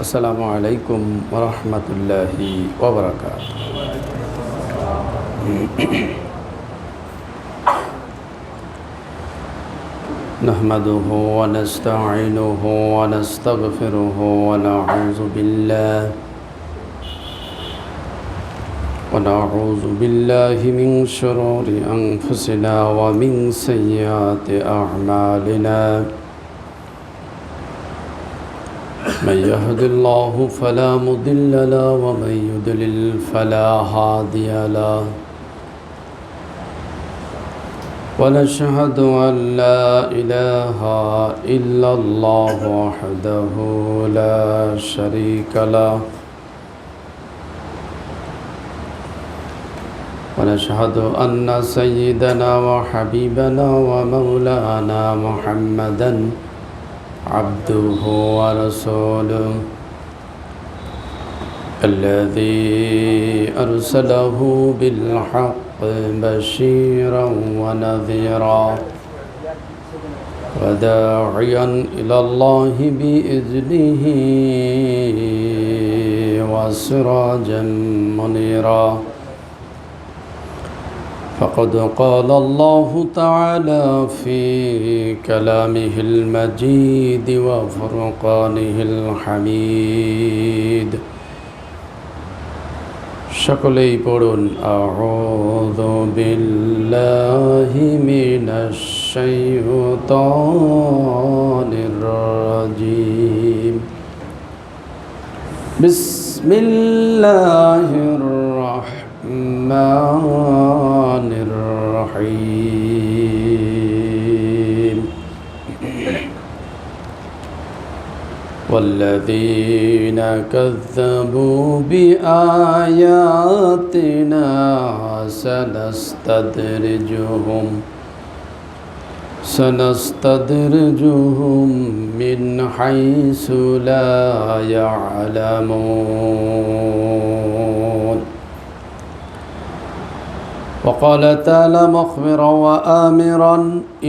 আসসালামু আলাইকুম ওয়া রাহমাতুল্লাহি ওয়া বারাকাতুহু। নাহমাদুহু ওয়া নাস্তাঈনুহু ওয়া নাস্তাগফিরুহু ওয়া নাউযু বিল্লাহি মিন শুরুরি আনফুসিনা ওয়া মিন সাইয়্যাতি আ'মালিনা। من يهد الله فلا مضل له ومن يضلل فلا هادي له ونشهد أن لا إله إلا الله وحده لا شريك له ونشهد أن سيدنا وحبيبنا ومولانا محمدا عبده ورسوله الذي أرسله بالحق بشيرا ونذيرا وداعيا إلى الله بإذنه وسراجا منيرا. فقد قال الله تعالى في كلامه المجيد وفرقانه الحميد. সকলেই পড়ুন আউযু বিল্লাহি মিনাশ শাইতানির রাজিম। বিসমিল্লাহির রাহমানির রাহিম। والذين كذبوا بآياتنا سنستدرجهم من حيث لا يعلمون. وقال تعالى مخبرا وآمرا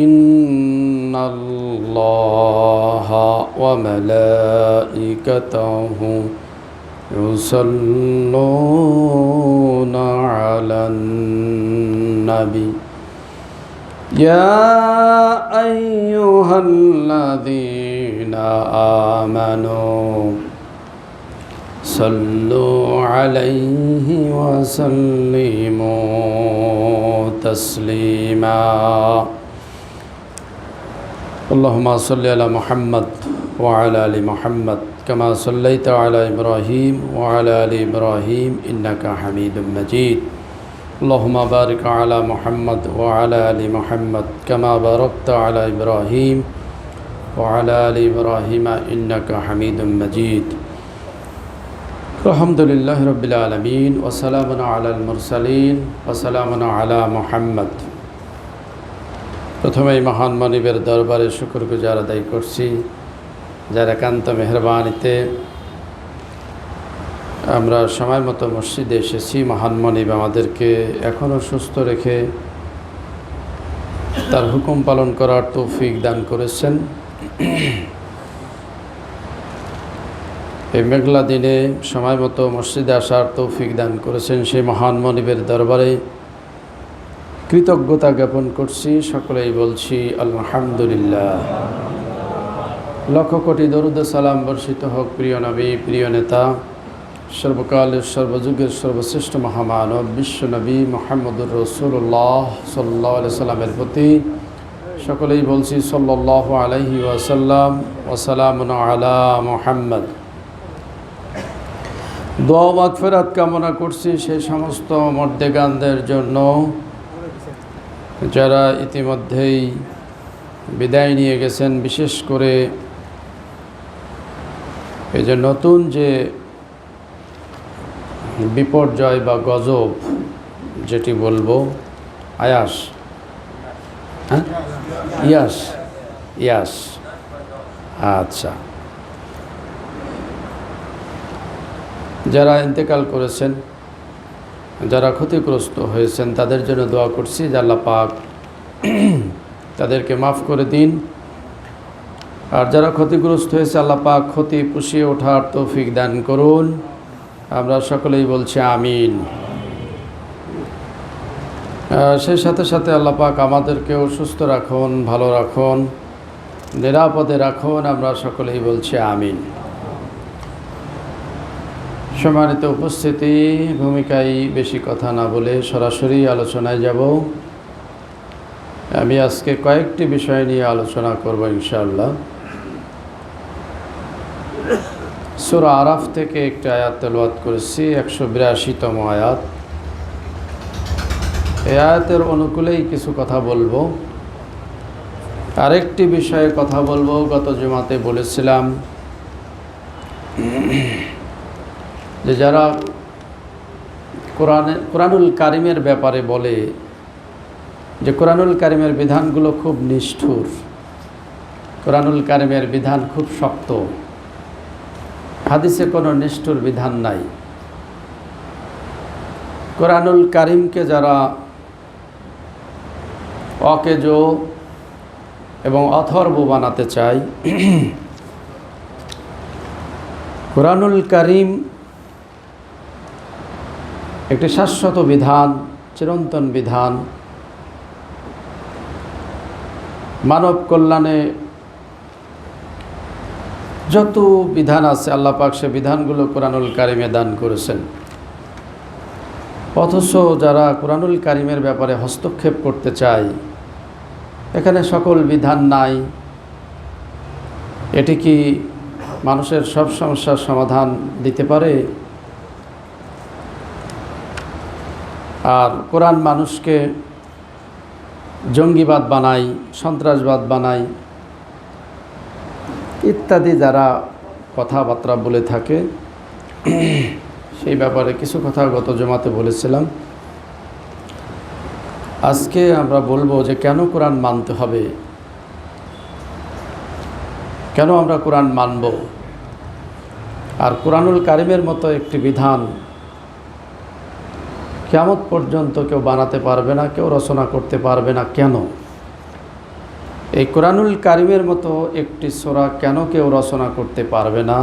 إن الله وملائكته يصلون على النبي يا أيها الذين آمنوا صلوا عليه وسلموا تسليما. اللهم صل على محمد وعلى آل محمد كما صليت على إبراهيم وعلى آل إبراهيم إنك حميد مجيد. اللهم بارك على محمد وعلى آل محمد كما باركت على إبراهيم وعلى آل إبراهيم إنك حميد مجيد. আলহামদুলিল্লাহ রাব্বিল আলামিন ওয়া সালামুন আলাল মুরসালিন ওয়া সালামুন আলা মুহাম্মদ। প্রথমেই মহান মানিবের দরবারে শুকরগুজার আদায় করছি, যার একান্ত মেহরবানিতে আমরা সময় মতো মসজিদে এসেছি। মহান মানিব আমাদেরকে এখনও সুস্থ রেখে তার হুকুম পালন করার তৌফিক দান করেছেন। এই মেঘলা দিনে সময় মতো মসজিদে আসার তৌফিক দান করেছেন সেই মহান মনিবের দরবারে কৃতজ্ঞতা জ্ঞাপন করছি। সকলেই বলছি আলহামদুলিল্লাহ। লক্ষ কোটি দরুদ সালাম বর্ষিত হোক প্রিয় নবী, প্রিয় নেতা, সর্বকালের সর্বযুগের সর্বশ্রেষ্ঠ মহামানব বিশ্ব নবী মুহাম্মদুর রাসূলুল্লাহ সাল্লাল্লাহু আলাইহি সাল্লামের প্রতি। সকলেই বলছি সাল্লাল্লাহু আলাইহি ওয়াসাল্লাম ওয়া সালামুন আলা মুহাম্মদ। দোয়া মাগফিরাত কামনা করছি সেই সমস্ত মর্দেগানদের জন্য যারা ইতিমধ্যেই বিদায় নিয়ে গেছেন। বিশেষ করে এই যে নতুন যে বিপর্যয় বা গজব যেটি বলবো, আয়াস ইয়াস আচ্ছা, যারা ইন্তেকাল করেছেন, যারা ক্ষতিগ্রস্ত হয়েছেন তাদের জন্য দোয়া করছি যে আল্লাহ পাক তাদেরকে মাফ করে দিন আর যারা ক্ষতিগ্রস্ত হয়েছে আল্লাহ পাক ক্ষতি পুষিয়ে ওঠার তৌফিক দান করুন। আমরা সকলেই বলছি আমিন। সেই সাথে সাথে আল্লাহ পাক আমাদেরকেও সুস্থ রাখুন, ভালো রাখুন, নিরাপদে রাখুন। আমরা সকলেই বলছি আমিন। সম্মানিত উপস্থিতি, ভূমিকায় বেশি কথা না বলে সরাসরি আলোচনায় যাব। আমি আজকে কয়েকটি বিষয় নিয়ে আলোচনা করব ইনশাআল্লাহ। সূরা আরাফ থেকে একটি আয়াত তেলাওয়াত করেছি, 182তম আয়াত। এই আয়াতের অনুকূলেই কিছু কথা বলবো। আরেকটি বিষয়ে কথা বলবো, গত জুমাতে বলেছিলাম যে যারা কোরআনুল কারিমের ব্যাপারে বলে যে কোরআনুল কারিমের বিধানগুলো খুব নিষ্ঠুর, কোরআনুল কারিমের বিধান খুব শক্ত, হাদিসে কোনো নিষ্ঠুর বিধান নাই, কোরআনুল কারিমকে যারা অকেজো এবং অথর্ব বানাতে চায়, কোরআনুল কারিম একটি শাশ্বত বিধান, চিরন্তন বিধান, মানব কল্যাণে যত বিধান আছে আল্লাহ পাক সে বিধানগুলো কোরআনুল কারিমে দান করেছেন। অথচ যারা কোরআনুল কারিমের ব্যাপারে হস্তক্ষেপ করতে চায়, এখানে সকল বিধান নাই, এটি কি মানুষের সব সমস্যার সমাধান দিতে পারে? আর কোরআন মানুষকে জঙ্গিবাদ বানায়, সন্ত্রাসবাদ বানায় ইত্যাদি যারা কথাবার্তা বলে থাকে, সেই ব্যাপারে কিছু কথা গত জমাতে বলেছিলাম। আজকে আমরা বলবো যে কেন কোরআন মানতে হবে, কেন আমরা কোরআন মানব, আর কোরআনুল কারিমের মতো একটি বিধান কিয়ামত পর্যন্ত কেউ বানাতে পারবে না, কেউ রচনা করতে পারবে না। কেন এই কোরআনুল কারিমের মতো একটি সূরা কেন কেউ রচনা করতে পারবে না,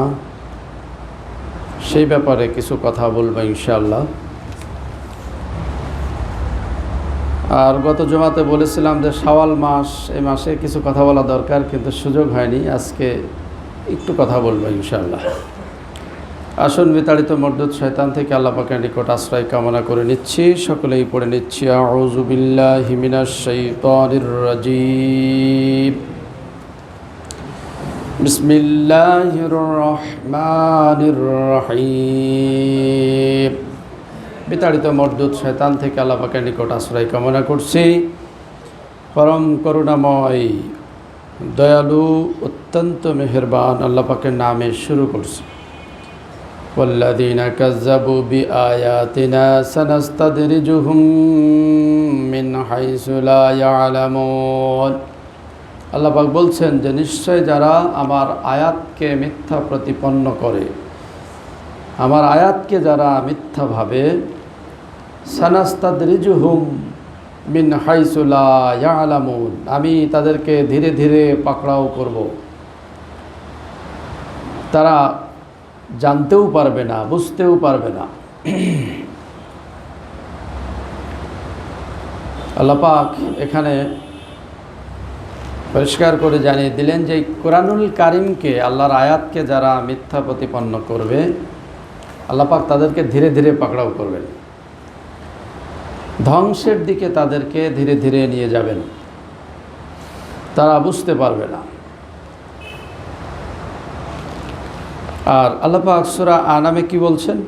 সেই ব্যাপারে কিছু কথা বলবো ইনশাআল্লাহ। আর গত জমাতে বলেছিলাম যে শাওয়াল মাস, এই মাসে কিছু কথা বলা দরকার, কিন্তু সুযোগ হয়নি। আজকে একটু কথা বলবো ইনশাআল্লাহ। আসুন বিতাড়িত মরদুদ শয়তান থেকে আল্লাহ পাকের নিকট আশ্রয় কামনা করে নিচ্ছি। সকলেই পড়ে নিচ্ছি আউযু বিল্লাহি মিনাশ শাইতানির রাজীম। বিসমিল্লাহির রহমানির রহিম। বিতাড়িত মরদুদ শয়তান থেকে আল্লাহ পাকের নিকট আশ্রয় কামনা করছি। পরম করুণাময়, দয়ালু, অত্যন্ত মেহেরবান আল্লাহ পাকের নামে শুরু করছি। والذين كذبوا بآياتنا سنستدرجهم من حيث لا يعلمون। আল্লাহ পাক বলছেন যে নিশ্চয় যারা আমার আয়াতকে মিথ্যা প্রতিপন্ন করে, আমার আয়াতকে যারা মিথ্যা ভাবে, সানাস্তাদরিজুহুম মিন হাইসু লা ইয়ালামুন, আমি তাদেরকে ধীরে ধীরে পাকড়াও করব, তারা জানতেও পারবে না, বুঝতেও পারবে না। আল্লাহ পাক এখানে পরিষ্কার করে জানিয়ে দিলেন যে কোরআনুল কারিমকে, আল্লাহর আয়াতকে যারা মিথ্যা প্রতিপন্ন করবে, আল্লাহ পাক তাদেরকে ধীরে ধীরে পাকড়াও করবেন, ধ্বংসের দিকে তাদেরকে ধীরে ধীরে নিয়ে যাবেন, তারা বুঝতে পারবে না। আর আল্লাহ পাক সূরা আনামে কি বলছেন?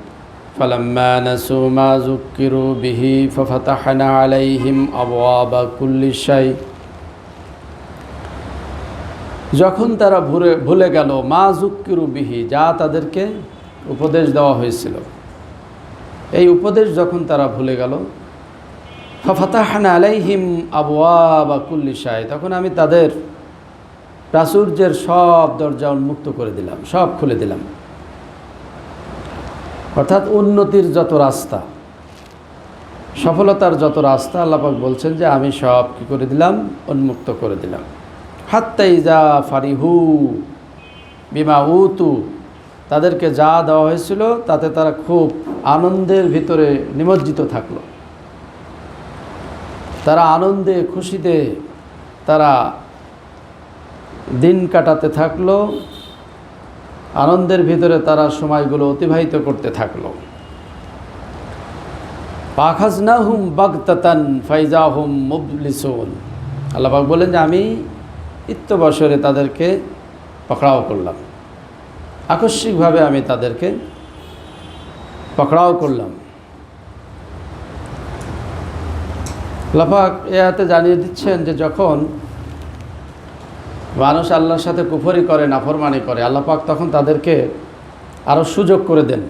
ফালাম্মা নাসু মা যুক্কিরু বিহি ফাফাতাহনা আলাইহিম আবওয়াবা কুল্লি শাই। যখন তারা ভুলে গেল, মা যুক্কিরু বিহি, যা তাদেরকে উপদেশ দেওয়া হয়েছিল, এই উপদেশ যখন তারা ভুলে গেল, ফাফাতাহনা আলাইহিম আবওয়াবা কুল্লি শাই, তখন আমি তাদের প্রাচুর্যের সব দরজা উন্মুক্ত করে দিলাম, সব খুলে দিলাম। অর্থাৎ উন্নতির যত রাস্তা, সফলতার যত রাস্তা আল্লাহ পাক বলছেন যে আমি সব কী করে দিলাম? উন্মুক্ত করে দিলাম। হাত্তা ইজা ফারিহু বিমা উতু, তাদেরকে যা দেওয়া হয়েছিল তাতে তারা খুব আনন্দের ভিতরে নিমজ্জিত থাকলো। তারা আনন্দে খুশিতে তারা দিন কাটাতে থাকলো, আনন্দের ভিতরে তারা সময়গুলো অতিবাহিত করতে থাকলো। ফাখাজনাহুম বাগতাতান ফাইজাহুম মুবলিসুন, আল্লাহ পাক বলেন যে আমি ইত্যবসরে তাদেরকে পাকড়াও করলাম, আকস্মিকভাবে আমি তাদেরকে পাকড়াও করলাম। আল্লাহ পাক এ আয়াতে জানিয়ে দিচ্ছেন যে যখন মানুষ আল্লাহর সাথে কুফরি করে, নাফরমানি করে, আল্লাহ পাক তখন তাদেরকে আরও সুযোগ করে দেন।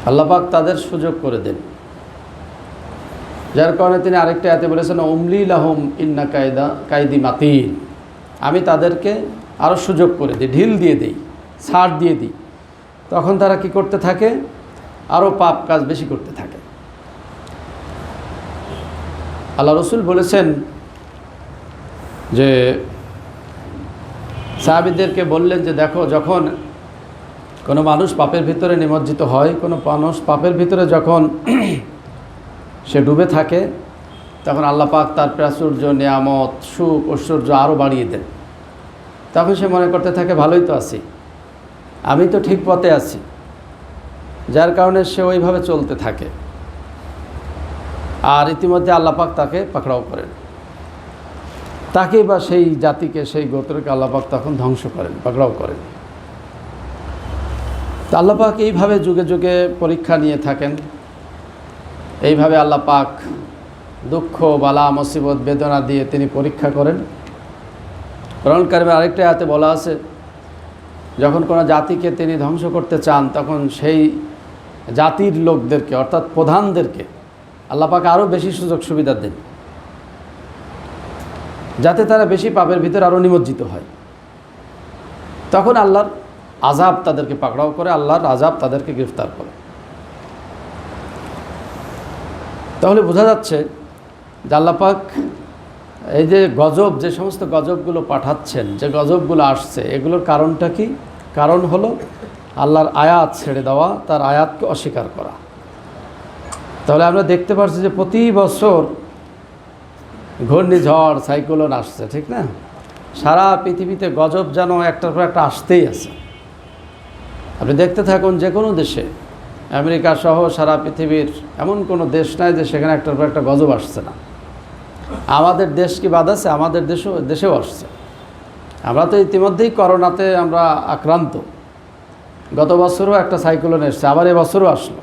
আল্লাহ পাক তাদের সুযোগ করে দেন, যার কারণে তিনি আরেকটা আয়াতে বলেছেন উমলি লাহুম ইন্না কায়দি মাতিন, আমি তাদেরকে আরও সুযোগ করে দিই, ঢিল দিয়ে দিই, ছাড় দিয়ে দিই। তখন তারা কি করতে থাকে? আরও পাপ কাজ বেশি করতে থাকে। আল্লাহ রসুল বলেছেন যে সাহাবীদেরকে বললেন যে দেখো, যখন কোনো মানুষ পাপের ভিতরে নিমজ্জিত হয়, কোনো মানুষ পাপের ভিতরে যখন সে ডুবে থাকে, তখন আল্লাহ পাক তার প্রাচুর্য, নিয়ামত, সুখ, ঐশ্বর্য আরও বাড়িয়ে দেন। তখন সে মনে করতে থাকে ভালোই তো আছি, আমি তো ঠিক পথে আছি, যার কারণে সে ওইভাবে চলতে থাকে। আর ইতিমধ্যে আল্লাহ পাক তাকে পাকড়াও করেন, তাকে বা সেই জাতিকে, সেই গোত্রকে আল্লাহ পাক তখন ধ্বংস করেন, পাকড়াও করেন। তো আল্লাহ পাক এইভাবে যুগে যুগে পরীক্ষা নিয়ে থাকেন। এইভাবে আল্লাহ পাক দুঃখ, বালা, মুসিবত, বেদনা দিয়ে তিনি পরীক্ষা করেন। কোরআন কারিমে আরেকটা আয়াতে বলা আছে, যখন কোনো জাতিকে তিনি ধ্বংস করতে চান, তখন সেই জাতির লোকদেরকে, অর্থাৎ প্রধানদেরকে আল্লাহ পাক আরও বেশি সুযোগ সুবিধা দেন, যাতে তারা বেশি পাপের ভিতরে আরও নিমজ্জিত হয়। তখন আল্লাহর আযাব তাদেরকে পাকড়াও করে, আল্লাহর আযাব তাদেরকে গ্রেফতার করে। তাহলে বোঝা যাচ্ছে যে আল্লাহ পাক এই যে গজব, যে সমস্ত গজবগুলো পাঠাচ্ছেন, যে গজবগুলো আসছে, এগুলোর কারণটা কি? কারণ হলো আল্লাহর আয়াত ছেড়ে দেওয়া, তার আয়াতকে অস্বীকার করা। তাহলে আমরা দেখতে পাচ্ছি যে প্রতি বছর ঘূর্ণিঝড়, সাইক্লোন আসছে, ঠিক না? সারা পৃথিবীতে গজব যেন একটার পর একটা আসতেই আছে। আপনি দেখতে থাকুন, যে কোনো দেশে, আমেরিকা সহ সারা পৃথিবীর এমন কোনো দেশ নাই যে সেখানে একটার পর একটা গজব আসছে না। আমাদের দেশ কি বাদ আছে? আমাদের দেশেও আসছে। আমরা তো ইতিমধ্যেই করোনাতে আমরা আক্রান্ত। গত বছরও একটা সাইক্লোন এসছে, আবার এবছরও আসলো।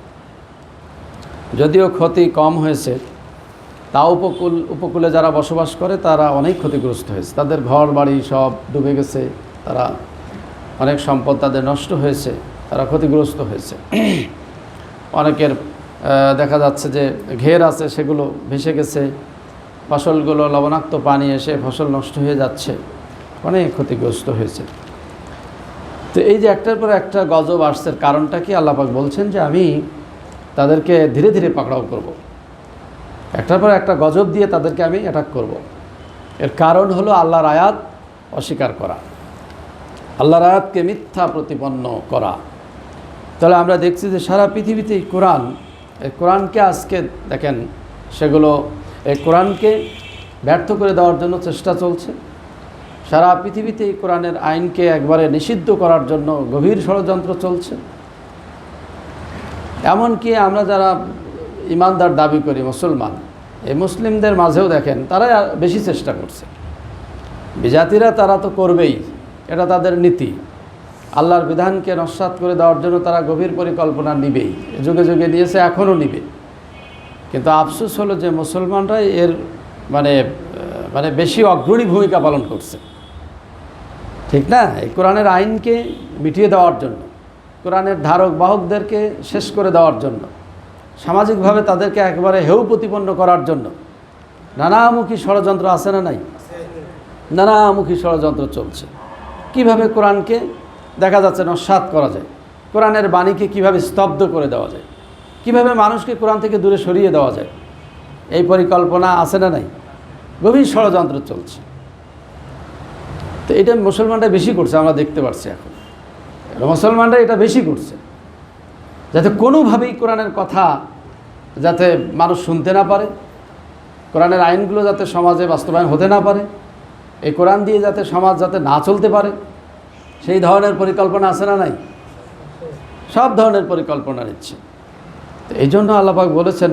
যদিও ক্ষতি কম হয়েছে, তা উপকূলে যারা বসবাস করে তারা অনেক ক্ষতিগ্রস্ত হয়েছে। তাদের ঘর বাড়ি সব ডুবে গেছে, তারা অনেক সম্পদ তাদের নষ্ট হয়েছে, তারা ক্ষতিগ্রস্ত হয়েছে। অনেকের দেখা যাচ্ছে যে ঘের আছে, সেগুলো ভেসে গেছে, ফসলগুলো লবণাক্ত পানি এসে ফসল নষ্ট হয়ে যাচ্ছে, অনেক ক্ষতিগ্রস্ত হয়েছে। তো এই যে একটার পর একটা গজব আসছে, কারণটা কি? আল্লাহ পাক বলছেন যে আমি তাদেরকে ধীরে ধীরে পাকড়াও করব, একটার পর একটা গজব দিয়ে তাদেরকে আমি অ্যাটাক করব। এর কারণ হলো আল্লাহর আয়াত অস্বীকার করা, আল্লাহর আয়াতকে মিথ্যা প্রতিপন্ন করা। তাহলে আমরা দেখছি যে সারা পৃথিবীতে এই কোরআনকে আজকে দেখেন, সেগুলো এই কোরআনকে ব্যর্থ করে দেওয়ার জন্য চেষ্টা চলছে। সারা পৃথিবীতে এই কোরআনের আইনকে একবারে নিষিদ্ধ করার জন্য গভীর ষড়যন্ত্র চলছে। এমনকি আমরা যারা ইমানদার দাবি করি, মুসলমান, এই মুসলিমদের মাঝেও দেখেন তারা বেশি চেষ্টা করছে। বিজাতিরা তারা তো করবেই, এটা তাদের নীতি। আল্লাহর বিধানকে নস্যাৎ করে দেওয়ার জন্য তারা গভীর পরিকল্পনা নিবেই, যুগে যুগে নিয়েছে, এখনও নিবে। কিন্তু আফসোস হলো যে মুসলমানরাই এর মানে বেশি অগ্রণী ভূমিকা পালন করছে, ঠিক না? এই কোরআনের আইনকে মিটিয়ে দেওয়ার জন্য, কোরআনের ধারক বাহকদেরকে শেষ করে দেওয়ার জন্য, সামাজিকভাবে তাদেরকে একবারে হেয় প্রতিপন্ন করার জন্য নানামুখী ষড়যন্ত্র আছে না নাই? নানামুখী ষড়যন্ত্র চলছে। কিভাবে কোরআনকে দেখা যাচ্ছে নস্যাৎ করা যায়, কোরআনের বাণীকে কিভাবে স্তব্ধ করে দেওয়া যায়, কিভাবে মানুষকে কোরআন থেকে দূরে সরিয়ে দেওয়া যায়, এই পরিকল্পনা আছে না নাই? গভীর ষড়যন্ত্র চলছে। তো এটা মুসলমানরা বেশি করছে, আমরা দেখতে পাচ্ছি এখন মুসলমানরা এটা বেশি করছে, যাতে কোনোভাবেই কোরআনের কথা যাতে মানুষ শুনতে না পারে, কোরআনের আইনগুলো যাতে সমাজে বাস্তবায়ন হতে না পারে, এই কোরআন দিয়ে যাতে সমাজ যাতে না চলতে পারে, সেই ধরনের পরিকল্পনা আছে না নাই? সব ধরনের পরিকল্পনা নিচ্ছে। তো এই জন্য আল্লাহ পাক বলেছেন,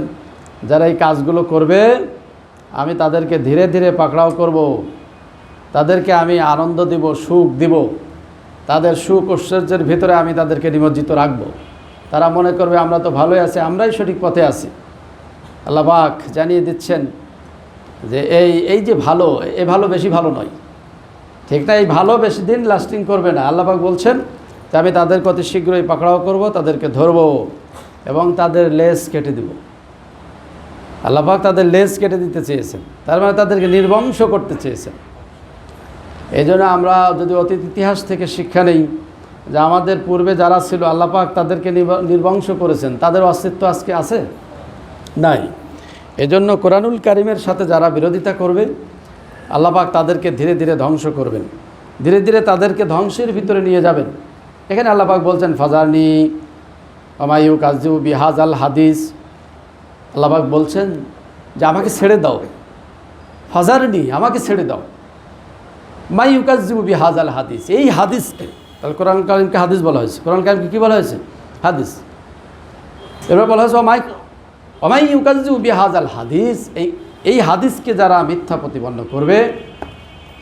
যারা এই কাজগুলো করবে আমি তাদেরকে ধীরে ধীরে পাকড়াও করব, তাদেরকে আমি আনন্দ দিব, সুখ দিব, তাদের সুখ ঐশ্বর্যের ভিতরে আমি তাদেরকে নিমজ্জিত রাখব। তারা মনে করবে আমরা তো ভালোই আছি, আমরাই সঠিক পথে আছি। আল্লাহ পাক জানিয়ে দিচ্ছেন যে এই যে ভালো, এই ভালো বেশি ভালো নয়, ঠিক না? এই ভালো বেশি দিন লাস্টিং করবে না। আল্লাহ পাক বলছেন যে আমি তাদেরকে অতি শীঘ্রই পাকড়াও করব, তাদেরকে ধরব এবং তাদের লেজ কেটে দেব। আল্লাহ পাক তাদের লেজ কেটে দিতে চেয়েছেন, তার মানে তাদেরকে নির্বংশ করতে চেয়েছেন। এই জন্য আমরা যদি অতীত ইতিহাস থেকে শিক্ষা নেই যে আমাদের পূর্বে যারা ছিল আল্লাহ পাক তাদেরকে নির্বংশ করেছেন, তাদের অস্তিত্ব আজকে আছে? নাই। এজন্য কোরআনুল কারিমের সাথে যারা বিরোধিতা করবে আল্লাহ পাক তাদেরকে ধীরে ধীরে ধ্বংস করবেন, ধীরে ধীরে তাদেরকে ধ্বংসের ভিতরে নিয়ে যাবেন। এখানে আল্লাহ পাক বলছেন ফাজারনি আমায়ু কাজু বিহাজ আল হাদিস। আল্লাহ পাক বলছেন যে আমাকে ছেড়ে দাও, ফাজারনি আমাকে ছেড়ে দাও, মায়ু কাজু বিহাজ আল হাদিস, এই হাদিসকে। তাহলে কোরআন কারিমকে হাদিস বলা হয়েছে, কোরআন কারিমকে কী বলা হয়েছে? হাদিস। এবার বলা হয়েছে অমাই ইউকাজু বিহাজ আল হাদিস, এই হাদিসকে যারা মিথ্যা প্রতিপন্ন করবে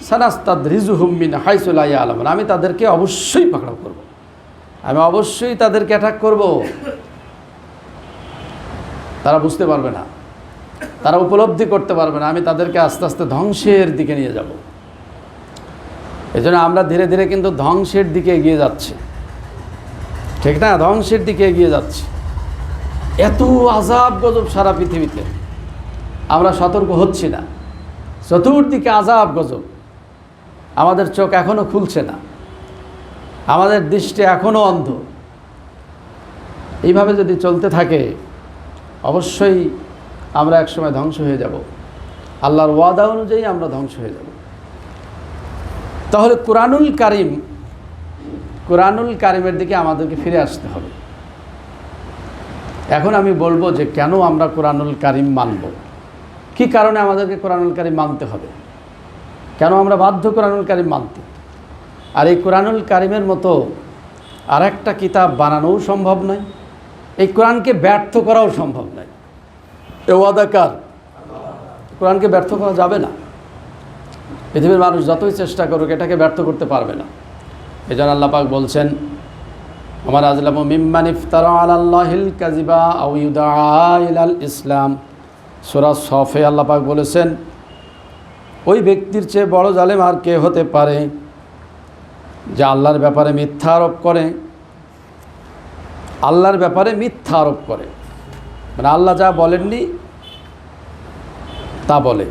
সানাস্তাদরিজুহুম মিন হাইসু লা ইয়ালামুন, আমি তাদেরকে অবশ্যই পাকড়াও করব, আমি অবশ্যই তাদেরকে অ্যাটাক করব। তারা বুঝতে পারবে না, তারা উপলব্ধি করতে পারবে না, আমি তাদেরকে আস্তে আস্তে ধ্বংসের দিকে নিয়ে যাব। এই জন্য আমরা ধীরে ধীরে কিন্তু ধ্বংসের দিকে এগিয়ে যাচ্ছি, ঠিক না? ধ্বংসের দিকে এগিয়ে যাচ্ছি। এত আযাব গজব সারা পৃথিবীতে, আমরা সতর্ক হচ্ছি না। চতুর্দিকে আযাব গজব, আমাদের চোখ এখনও খুলছে না, আমাদের দৃষ্টি এখনও অন্ধ। এইভাবে যদি চলতে থাকে অবশ্যই আমরা একসময় ধ্বংস হয়ে যাব, আল্লাহর ওয়াদা অনুযায়ী আমরা ধ্বংস হয়ে যাব। তাহলে কোরআনুল কারিমের দিকে আমাদেরকে ফিরে আসতে হবে। এখন আমি বলবো যে কেন আমরা কোরআনুল কারিম মানব, কি কারণে আমাদেরকে কোরআনুল কারিম মানতে হবে, কেন আমরা বাধ্য কোরআনুল কারিম মানতে। আর এই কোরআনুল কারিমের মতো আর একটা কিতাব বানানোও সম্ভব নয়, এই কোরআনকে ব্যর্থ করাও সম্ভব নয়। এ ওয়াদাকার, কোরআনকে ব্যর্থ করা যাবে না। পৃথিবীর মানুষ যতই চেষ্টা করুক এটাকে ব্যর্থ করতে পারবে না। এই জন্য আল্লাহ পাক বলছেন আমার আজলামু মিম্মান ইফতারা আলাল্লাহিল কাযিবা আও ইউদআ ইলাল ইসলাম। সূরা সফে আল্লাহ পাক বলেছেন ওই ব্যক্তির চেয়ে বড় জালেম আর কে হতে পারে যে আল্লাহর ব্যাপারে মিথ্যা আরোপ করে, আল্লাহর ব্যাপারে মিথ্যা আরোপ করে, মানে আল্লাহ যা বলেননি তা বলে,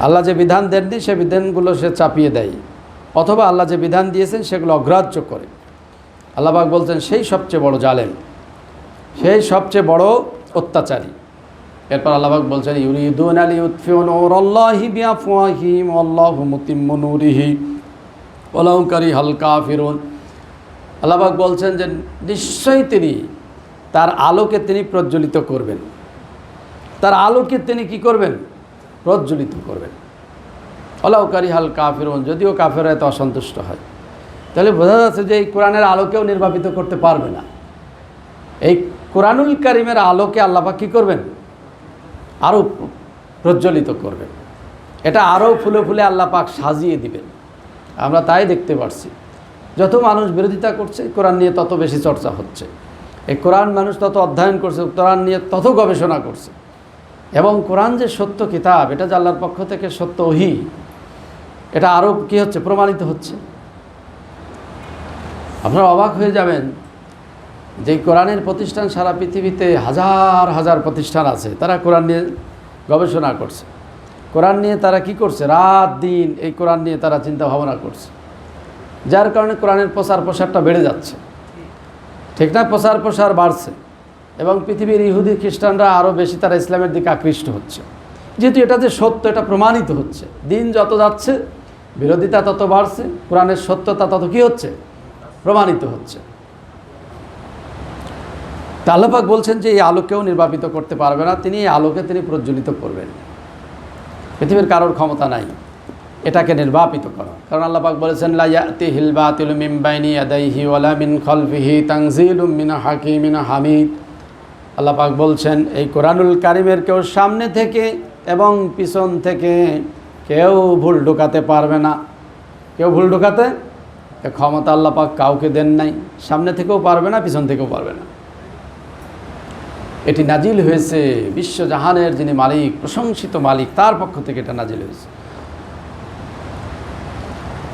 আল্লাহ যে বিধান দেননি সে বিধানগুলো সে চাপিয়ে দেয়, অথবা আল্লাহ যে বিধান দিয়েছেন সেগুলো অগ্রাহ্য করে। আল্লাহ পাক বলছেন সেই সবচেয়ে বড় জালেম, সেই সবচেয়ে বড় অত্যাচারী। এরপর আল্লাহ পাক বলছেন ইউরিদুনা লিইউতফিউ নূরাল্লাহি বিআফওয়াহিহিম ওয়াল্লাহু মুতিম্মু নূরিহি ওয়ালাউ কারিহাল কাফিরুন। আল্লাহ পাক বলছেন যে নিশ্চয়ই তিনি তার আলোকে তিনি প্রজ্বলিত করবেন, তার আলোকে তিনি কি করবেন? প্রজ্বলিত করবেন। ওয়ালাউ কারিহাল কাফিরুন, যদিও কাফেররা এত অসন্তুষ্ট হয়। তাহলে বোঝা যাচ্ছে যে এই কোরআনের আলোকেও নির্বাপিত করতে পারবে না। এই কোরআনুল কারিমের আলোকে আল্লাহ পাক কী করবেন? আরও প্রজ্বলিত করবেন, এটা আরও ফুলে ফুলে আল্লাহ পাক সাজিয়ে দিবেন। আমরা তাই দেখতে পাচ্ছি, যত মানুষ বিরোধিতা করছে কোরআন নিয়ে তত বেশি চর্চা হচ্ছে, এই কোরআন মানুষ তত অধ্যয়ন করছে, কোরআন নিয়ে তত গবেষণা করছে, এবং কোরআন যে সত্য কিতাব, এটা যে আল্লাহর পক্ষ থেকে সত্য ওহী, এটা আরও কী হচ্ছে? প্রমাণিত হচ্ছে। আপনারা অবাক হয়ে যাবেন যে কোরআনের প্রতিষ্ঠান সারা পৃথিবীতে হাজার হাজার প্রতিষ্ঠান আছে, তারা কোরআন নিয়ে গবেষণা করছে, কোরআন নিয়ে তারা কি করছে? রাত দিন এই কোরআন নিয়ে তারা চিন্তা ভাবনা করছে, যার কারণে কোরআনের প্রসারটা বেড়ে যাচ্ছে, ঠিক না? প্রসার বাড়ছে, এবং পৃথিবীর ইহুদি খ্রিস্টানরা আরও বেশি তারা ইসলামের দিকে আকৃষ্ট হচ্ছে, যেহেতু এটা যে সত্য এটা প্রমাণিত হচ্ছে। দিন যত যাচ্ছে বিরোধিতা তত বাড়ছে, কোরআনের সত্যতা তত কি হচ্ছে, প্রমাণিত হচ্ছে। তা আল্লাহ পাক বলছেন যে এই আলোকেও নির্বাপিত করতে পারবে না, তিনি এই আলোকে তিনি প্রজ্বলিত করবেন। পৃথিবীর কারোর ক্ষমতা নাই এটাকে নির্বাপিত করা, কারণ আল্লাহ পাক বলেছেন লা ইয়াতিহিল বাতিলু মিন বাইনি ইয়াদাইহি ওয়ালা মিন খালফিহি তানজিলুম মিন হাকিমিন হামিদ। আল্লাহ পাক বলছেন এই কোরআনুল কারিমের কেউ সামনে থেকে এবং পিছন থেকে কেউ ভুল ঢোকাতে পারবে না। কেউ ভুল ঢোকাতে ক্ষমতা আল্লাহ পাক কাউকে দেন নাই, সামনে থেকেও পারবে না, পিছন থেকেও পারবে না। এটি নাজিল হয়েছে বিশ্বজাহানের যিনি মালিক, প্রশংসিত মালিক, তার পক্ষ থেকে এটা নাজিল হয়েছে।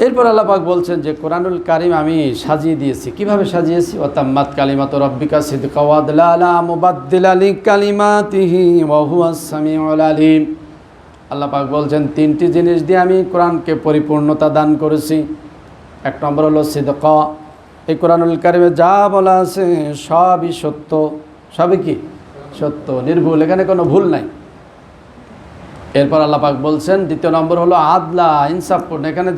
এরপর আল্লাহ পাক বলছেন যে কোরআনুল কারিম আমি সাজিয়ে দিয়েছি। কিভাবে সাজিয়েছি? ওয়াতাম্মাত কালিমাতু রাব্বিকা সিদকা ওয়া আদলা লা মুবাদদিলা লিকালিমাতিহি ওয়া হুয়াস সামিউল আলিম। আল্লাহ পাক বলছেন তিনটি জিনিস দিয়ে আমি কোরআনকে পরিপূর্ণতা দান করেছি। এক নম্বর হলো সিদকা, এই কোরআনুল কারিমে যা বলা আছে সবই সত্য, সবই কি সত্য, নির্ভুল, এখানে কোনো ভুল নাই। এরপর আল্লাহ পাক বলছেন দ্বিতীয় নম্বর হলো আদলা, ইনসাফপূর্ণ, এখানে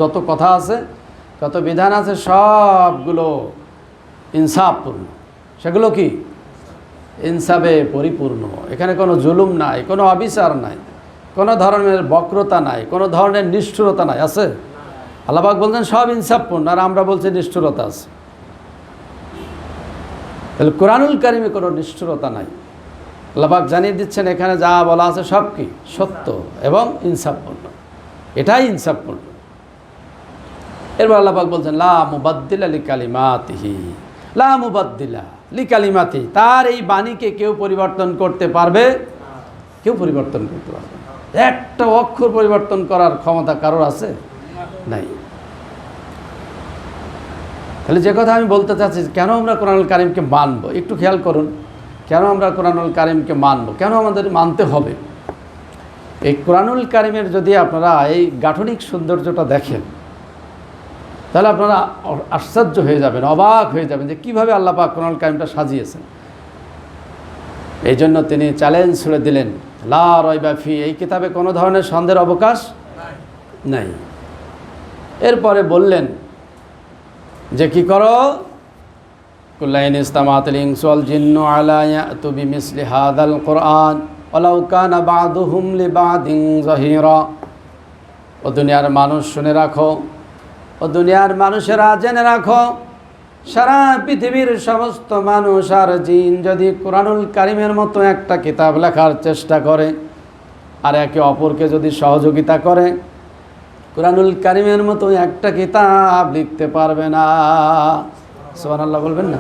যত কথা আছে, যত বিধান আছে সবগুলো ইনসাফপূর্ণ, সেগুলো কি ইনসাফে পরিপূর্ণ। এখানে কোনো জুলুম নাই, কোনো অবিচার নাই, কোনো ধরনের বক্রতা নাই, কোনো ধরনের নিষ্ঠুরতা নাই, আছে? আল্লাহ পাক বলছেন সব ইনসাফপূর্ণ, আর আমরা বলছি নিষ্ঠুরতা আছে। তাহলে কোরআনুল কারিমে কোনো নিষ্ঠুরতা নাই। আল্লাহ পাক জানিয়ে দিচ্ছেন এখানে যা বলা আছে সব কি সত্য এবং ইনসাফপূর্ণ, এটাই ইনসাফপূর্ণ। এরপর আল্লাহ পাক বলছেন লা মুবাদদিলা লিকালিমাতিহি, লা মুবাদদিলা লিকালিমাতিহি, তার এই বাণীকে কেউ পরিবর্তন করতে পারবে? কেউ পরিবর্তন করতে পারবে না। একটা অক্ষর পরিবর্তন করার ক্ষমতা কারোর আছে? নাই। তাহলে যে কথা আমি বলতে চাচ্ছি, কেন আমরা কোরআনুল কারিমকে মানব, একটু খেয়াল করুন। কেন আমরা কোরআনুল কারিমকে মানব, কেন আমাদের মানতে হবে? এই কোরআনুল কারিমের যদি আপনারা এই গাঠনিক সৌন্দর্যটা দেখেন, তাহলে আপনারা আশ্চর্য হয়ে যাবেন, অবাক হয়ে যাবেন যে কীভাবে আল্লাহ পাক কোরআনুল কারিমটা সাজিয়েছেন। এই জন্য তিনি চ্যালেঞ্জ ছুড়ে দিলেন লা রাইবা ফি, এই কিতাবে কোনো ধরনের সন্দেহের অবকাশ নাই। এরপরে বললেন যে কি করো, কুল্লাইন ইসতামাতিল ইনসু ওয়াল জিন্নু আলা ইয়াতু বিমিসলি হাদাল কুরআন ওয়ালাউ কানা বা'দুহুম লিবা'দিন যাহিরা। ও দুনিয়ার মানুষ শুনে রাখো, ও দুনিয়ার মানুষেরা জেনে রাখো, সারা পৃথিবীর সমস্ত মানুষ আর জিন যদি কোরআনুল কারিমের মতো একটা কিতাব লেখার চেষ্টা করে আর একে অপরকে যদি সহযোগিতা করে, কোরআনুল কারিমের মতো একটা কিতাব লিখতে পারবে না। সুবহানাল্লাহ বলবেন না?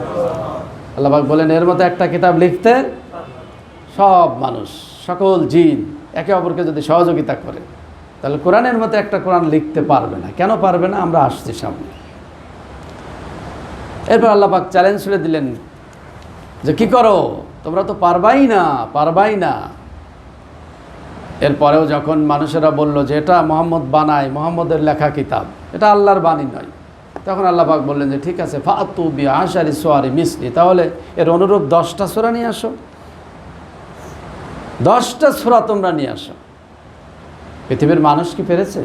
আল্লাহ পাক বলেন এর মতো একটা কিতাব লিখতে সব মানুষ, সকল জিন একে অপরকে যদি সহযোগিতা করে, তাহলে কোরআনের মতো একটা কোরআন লিখতে পারবে না। কেন পারবে না? আমরা আসছি সামনে। এরপর আল্লাহ পাক চ্যালেঞ্জ ছুড়ে দিলেন যে কি করো, তোমরা তো পারবাই না, পারবাই না। এরপরেও যখন মানুষেরা বলল যে এটা মোহাম্মদ বানায়, মোহাম্মদের লেখা কিতাব, এটা আল্লাহর বাণী নয়, তখন আল্লাহ পাক বললেন যে ঠিক আছে, ফাতু বি আশারি সুয়ারি মিসলি, তাহলে এর অনুরূপ 10টা সূরা নিয়ে আসো, 10টা সূরা তোমরা নিয়ে আসো। পৃথিবীর মানুষ কি পেরেছে?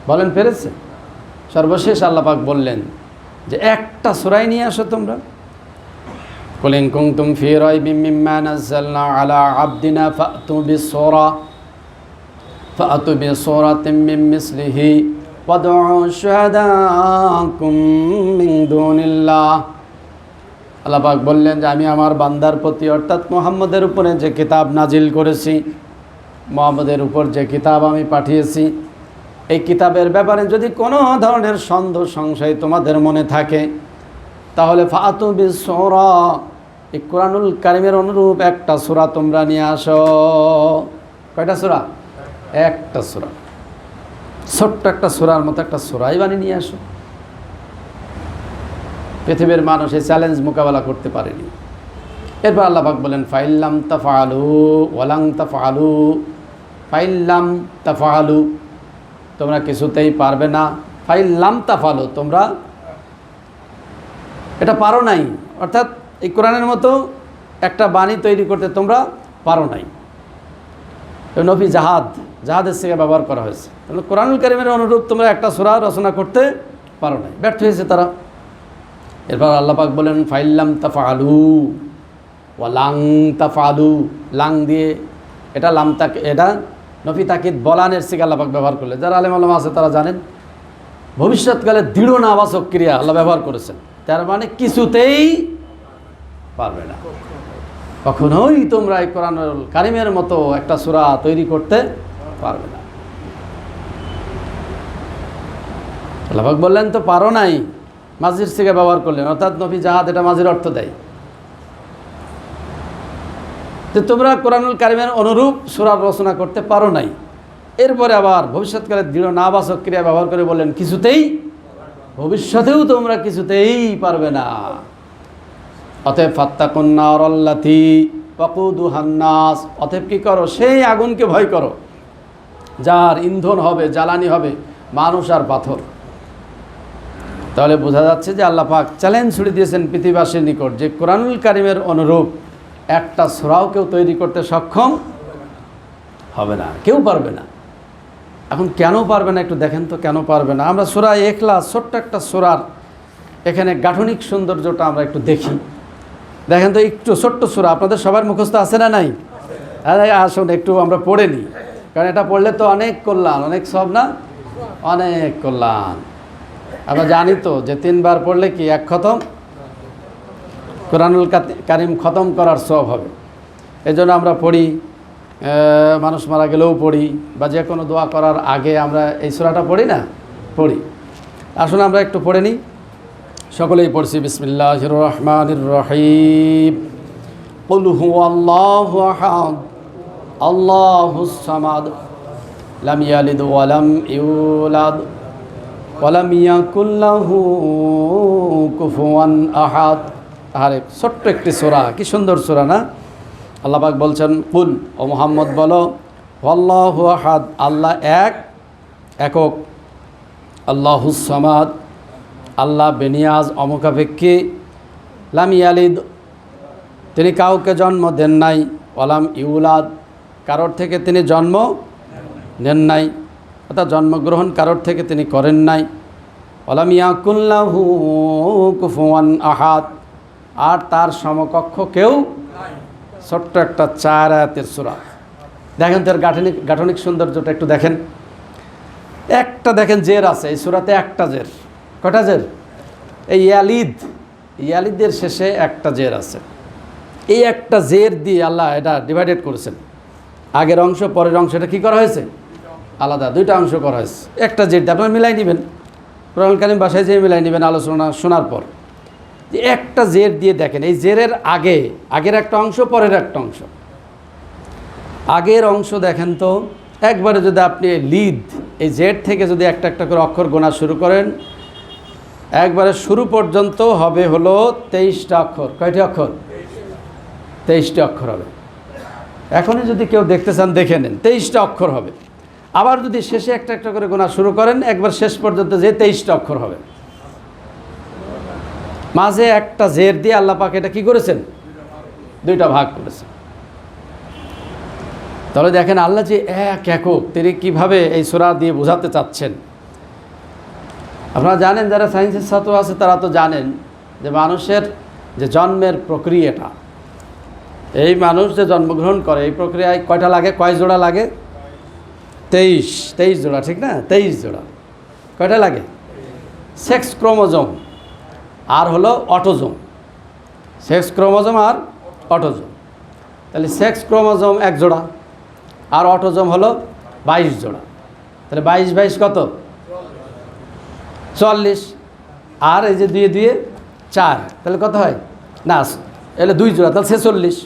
বলেন পেরেছে? সর্বশেষ আল্লাহ পাক বললেন যে একটা সূরাই নিয়ে আসো তোমরা। কুল ইন কুনতুম ফি রাইবিম মিম্মা নাযালনা আলা আবদিনা ফাতু বিসূরাতিন মিন মিসলিহি ওয়াদউ শুহাদাকুম মিন দুনিল্লাহ। আল্লাহ পাক বললেন যে আমি আমার বান্দার প্রতি অর্থাৎ মুহাম্মদের উপরে যে কিতাব নাজিল করেছি, মুহাম্মদের উপর যে কিতাব আমি পাঠিয়েছি, এই কিতাবের ব্যাপারে যদি কোনো ধরনের সন্দেহ সংশয় তোমাদের মনে থাকে, তাহলে ফাতু বিসূরা, এই কোরআনুল কারিমের অনুরূপ একটা সূরা তোমরা নিয়ে আসো। কয়টা সূরা? একটা সূরা, ছোট্ট একটা সূরার মতো একটা সূরাই বানিয়ে নিয়ে আসো। পৃথিবীর মানুষ এই চ্যালেঞ্জ মোকাবেলা করতে পারেনি। এরপর আল্লাহ পাক বলেন ফাইল্লাম তাফআলু ওয়ালাং তাফআলু, ফাইল্লাম তাফআলু, তোমরা কিছুতেই পারবে না, ফাইল্লাম তাফআলু, তোমরা এটা পারো নাই, অর্থাৎ এই কোরআনের মতো একটা বাণী তৈরি করতে তোমরা পারো নাই। নবী জাহাদ জাহাদের থেকে ব্যবহার করা হয়েছে। তাহলে কোরআনুল কারীমের অনুরূপ তোমরা একটা সূরা রচনা করতে পারো না, ব্যর্থ হয়েছে তারা। এরপর আল্লাহ পাক বলেন ফাইল্লাম তাফআলু ওয়া লাং তাফআলু, লাং দিয়ে এটা লাম তাক, এটা নফি তাকিদ বলানের সিগা আল্লাহ পাক ব্যবহার করলে, যারা আলেম আলেমা আছে তারা জানেন ভবিষ্যৎকালে দৃঢ় নাবাচক ক্রিয়া আল্লাহ ব্যবহার করেছেন। তার মানে কিছুতেই পারবে না, কখনোই তোমরা এই কোরআনুল কারীমের মতো একটা সূরা তৈরি করতে পারবে না। আল্লাহ পাক বললেন তো পারো নাই, মাজির সিগা ব্যবহার করলেন, অর্থাৎ নফি জাহাদ এটা মাজির অর্থ দেয় যে তোমরা কোরআনুল কারীমের অনুরূপ সূরা রচনা করতে পারো নাই। এরপরে আবার ভবিষ্যৎকালে দৃঢ় নাবাচক ক্রিয়া ব্যবহার করে বললেন কিছুতেই, ভবিষ্যতেও তোমরা কিছুতেই পারবে না। অতএব ফাত্তাকুন নারাল্লাতী ওয়াকুদুহান নাস, অতএব কি করো, সেই আগুনকে ভয় করো যার ইন্ধন হবে, জ্বালানি হবে মানুষ আর পাথর। তাহলে বোঝা যাচ্ছে যে আল্লাহ পাক চ্যালেঞ্জ ছুড়ে দিয়েছেন পৃথিবীবাসীর নিকট যে কোরআনুল কারীমের অনুরূপ একটা সূরাও কেউ তৈরি করতে সক্ষম হবে না, কেউ পারবে না। এখন কেন পারবে না একটু দেখেন তো, কেন পারবে না? আমরা সূরা ইখলাস, ছোট্ট একটা সূরার এখানে গাঠনিক সৌন্দর্যটা আমরা একটু দেখি। দেখেন তো, একটু ছোট্ট সূরা, আপনাদের সবার মুখস্থ আছে না নাই? আরে আসুন একটু আমরা পড়ে নিই, কারণ এটা পড়লে তো অনেক কল্যাণ, অনেক সব না, অনেক কল্যাণ। আমরা জানি তো যে 3 বার পড়লে কি 1 খতম কোরআনুল কারীম খতম করার সওয়াব হবে। এজন্য আমরা পড়ি, মানুষ মারা গেলেও পড়ি, বা যে কোনো দোয়া করার আগে আমরা এই সূরাটা পড়ি না, পড়ি। আসুন আমরা একটু পড়ে নিই, সকলেই পড়ছি। বিসমিল্লাহির রহমানির রহিম। কুল হুয়াল্লাহু আহাদ আল্লাহুস সামাদ লাম ইয়ালিদ ওয়া লাম ইউলাদ ওয়া লাম ইয়াকুল লাহু কুফুয়ান আহাদ। আরে ছোট্ট একটি সূরা, কি সুন্দর সূরা না? আল্লাহ পাক বলছেন কুল, ও মুহাম্মদ বলো, আল্লাহু আহাদ, আল্লাহ এক, একক, আল্লাহুস সামাদ, আল্লাহ বেনিয়াজ অমুখাপেক্ষী, লাম ইয়ালিদ, তিনি কাউকে জন্ম দেন নাই, ওয়ালাম ইউলাদ, কারোর থেকে তিনি জন্ম নেন নাই, অর্থাৎ জন্মগ্রহণ কারোর থেকে তিনি করেন নাই, ওয়ালাম ইয়াকুল লাহু কুফুয়ান আহাদ, আর তার সমকক্ষ কেউ। ছোট্ট একটা 4 আয়াতের সূরা। দেখেন তার গাঠনিক সৌন্দর্যটা একটু দেখেন। একটা দেখেন জের আছে এই সূরাতে, একটা জের। কটা জের? এই ইয়ালিদের শেষে একটা জের আছে। এই একটা জের দিয়ে আল্লাহ এটা ডিভাইডেড করেছেন, আগের অংশ পরের অংশ, এটা কী করা হয়েছে? আলাদা 2টা অংশ করা হয়েছে। একটা জের দিয়ে আপনারা মিলাই নেবেন, কোরআনুল কারীম ভাষায় যেয়ে মিলাই নেবেন আলোচনা শোনার পর, যে একটা জের দিয়ে দেখেন এই জেরের আগের একটা অংশ, পরের একটা অংশ। আগের অংশ দেখেন তো, একবারে যদি আপনি এই জেড থেকে যদি একটা একটা করে অক্ষর গোনা শুরু করেন, একবারে শুরু পর্যন্ত হবে হলো 23টা অক্ষর। কয়টি অক্ষর? 23টি অক্ষর হবে। এখনই যদি কেউ দেখতে চান দেখে নেন, 23টা অক্ষর হবে। আবার যদি শেষে একটা একটা করে গোনা শুরু করেন, একবার শেষ পর্যন্ত যে 23টা অক্ষর হবে। মাঝে একটা জের দিয়ে আল্লাহ পাক এটা কি করেছেন? 2টা ভাগ করেছেন। তাহলে দেখেন আল্লাহ যে একক, তিনি কিভাবে এই সূরা দিয়ে বোঝাতে চাচ্ছেন। আপনারা জানেন, যারা সায়েন্সের ছাত্র আছে তারা তো জানেন যে মানুষের যে জন্মের প্রক্রিয়াটা, এই মানুষ যে জন্মগ্রহণ করে এই প্রক্রিয়ায় কয়টা লাগে, কয় জোড়া লাগে? 23 জোড়া, ঠিক না? 23 জোড়া। কয়টা লাগে? সেক্স ক্রোমোজোম আর হলো অটোজোম। সেক্স ক্রোমোজোম আর অটোজোম। তাহলে সেক্স ক্রোমোজোম 1 জোড়া আর অটোজোম হলো 22 জোড়া। তাহলে 22 কত? 44। আর এই যে 2 2 4, তাহলে কত হয়? না, এলে 2 জোড়া, তাহলে 46।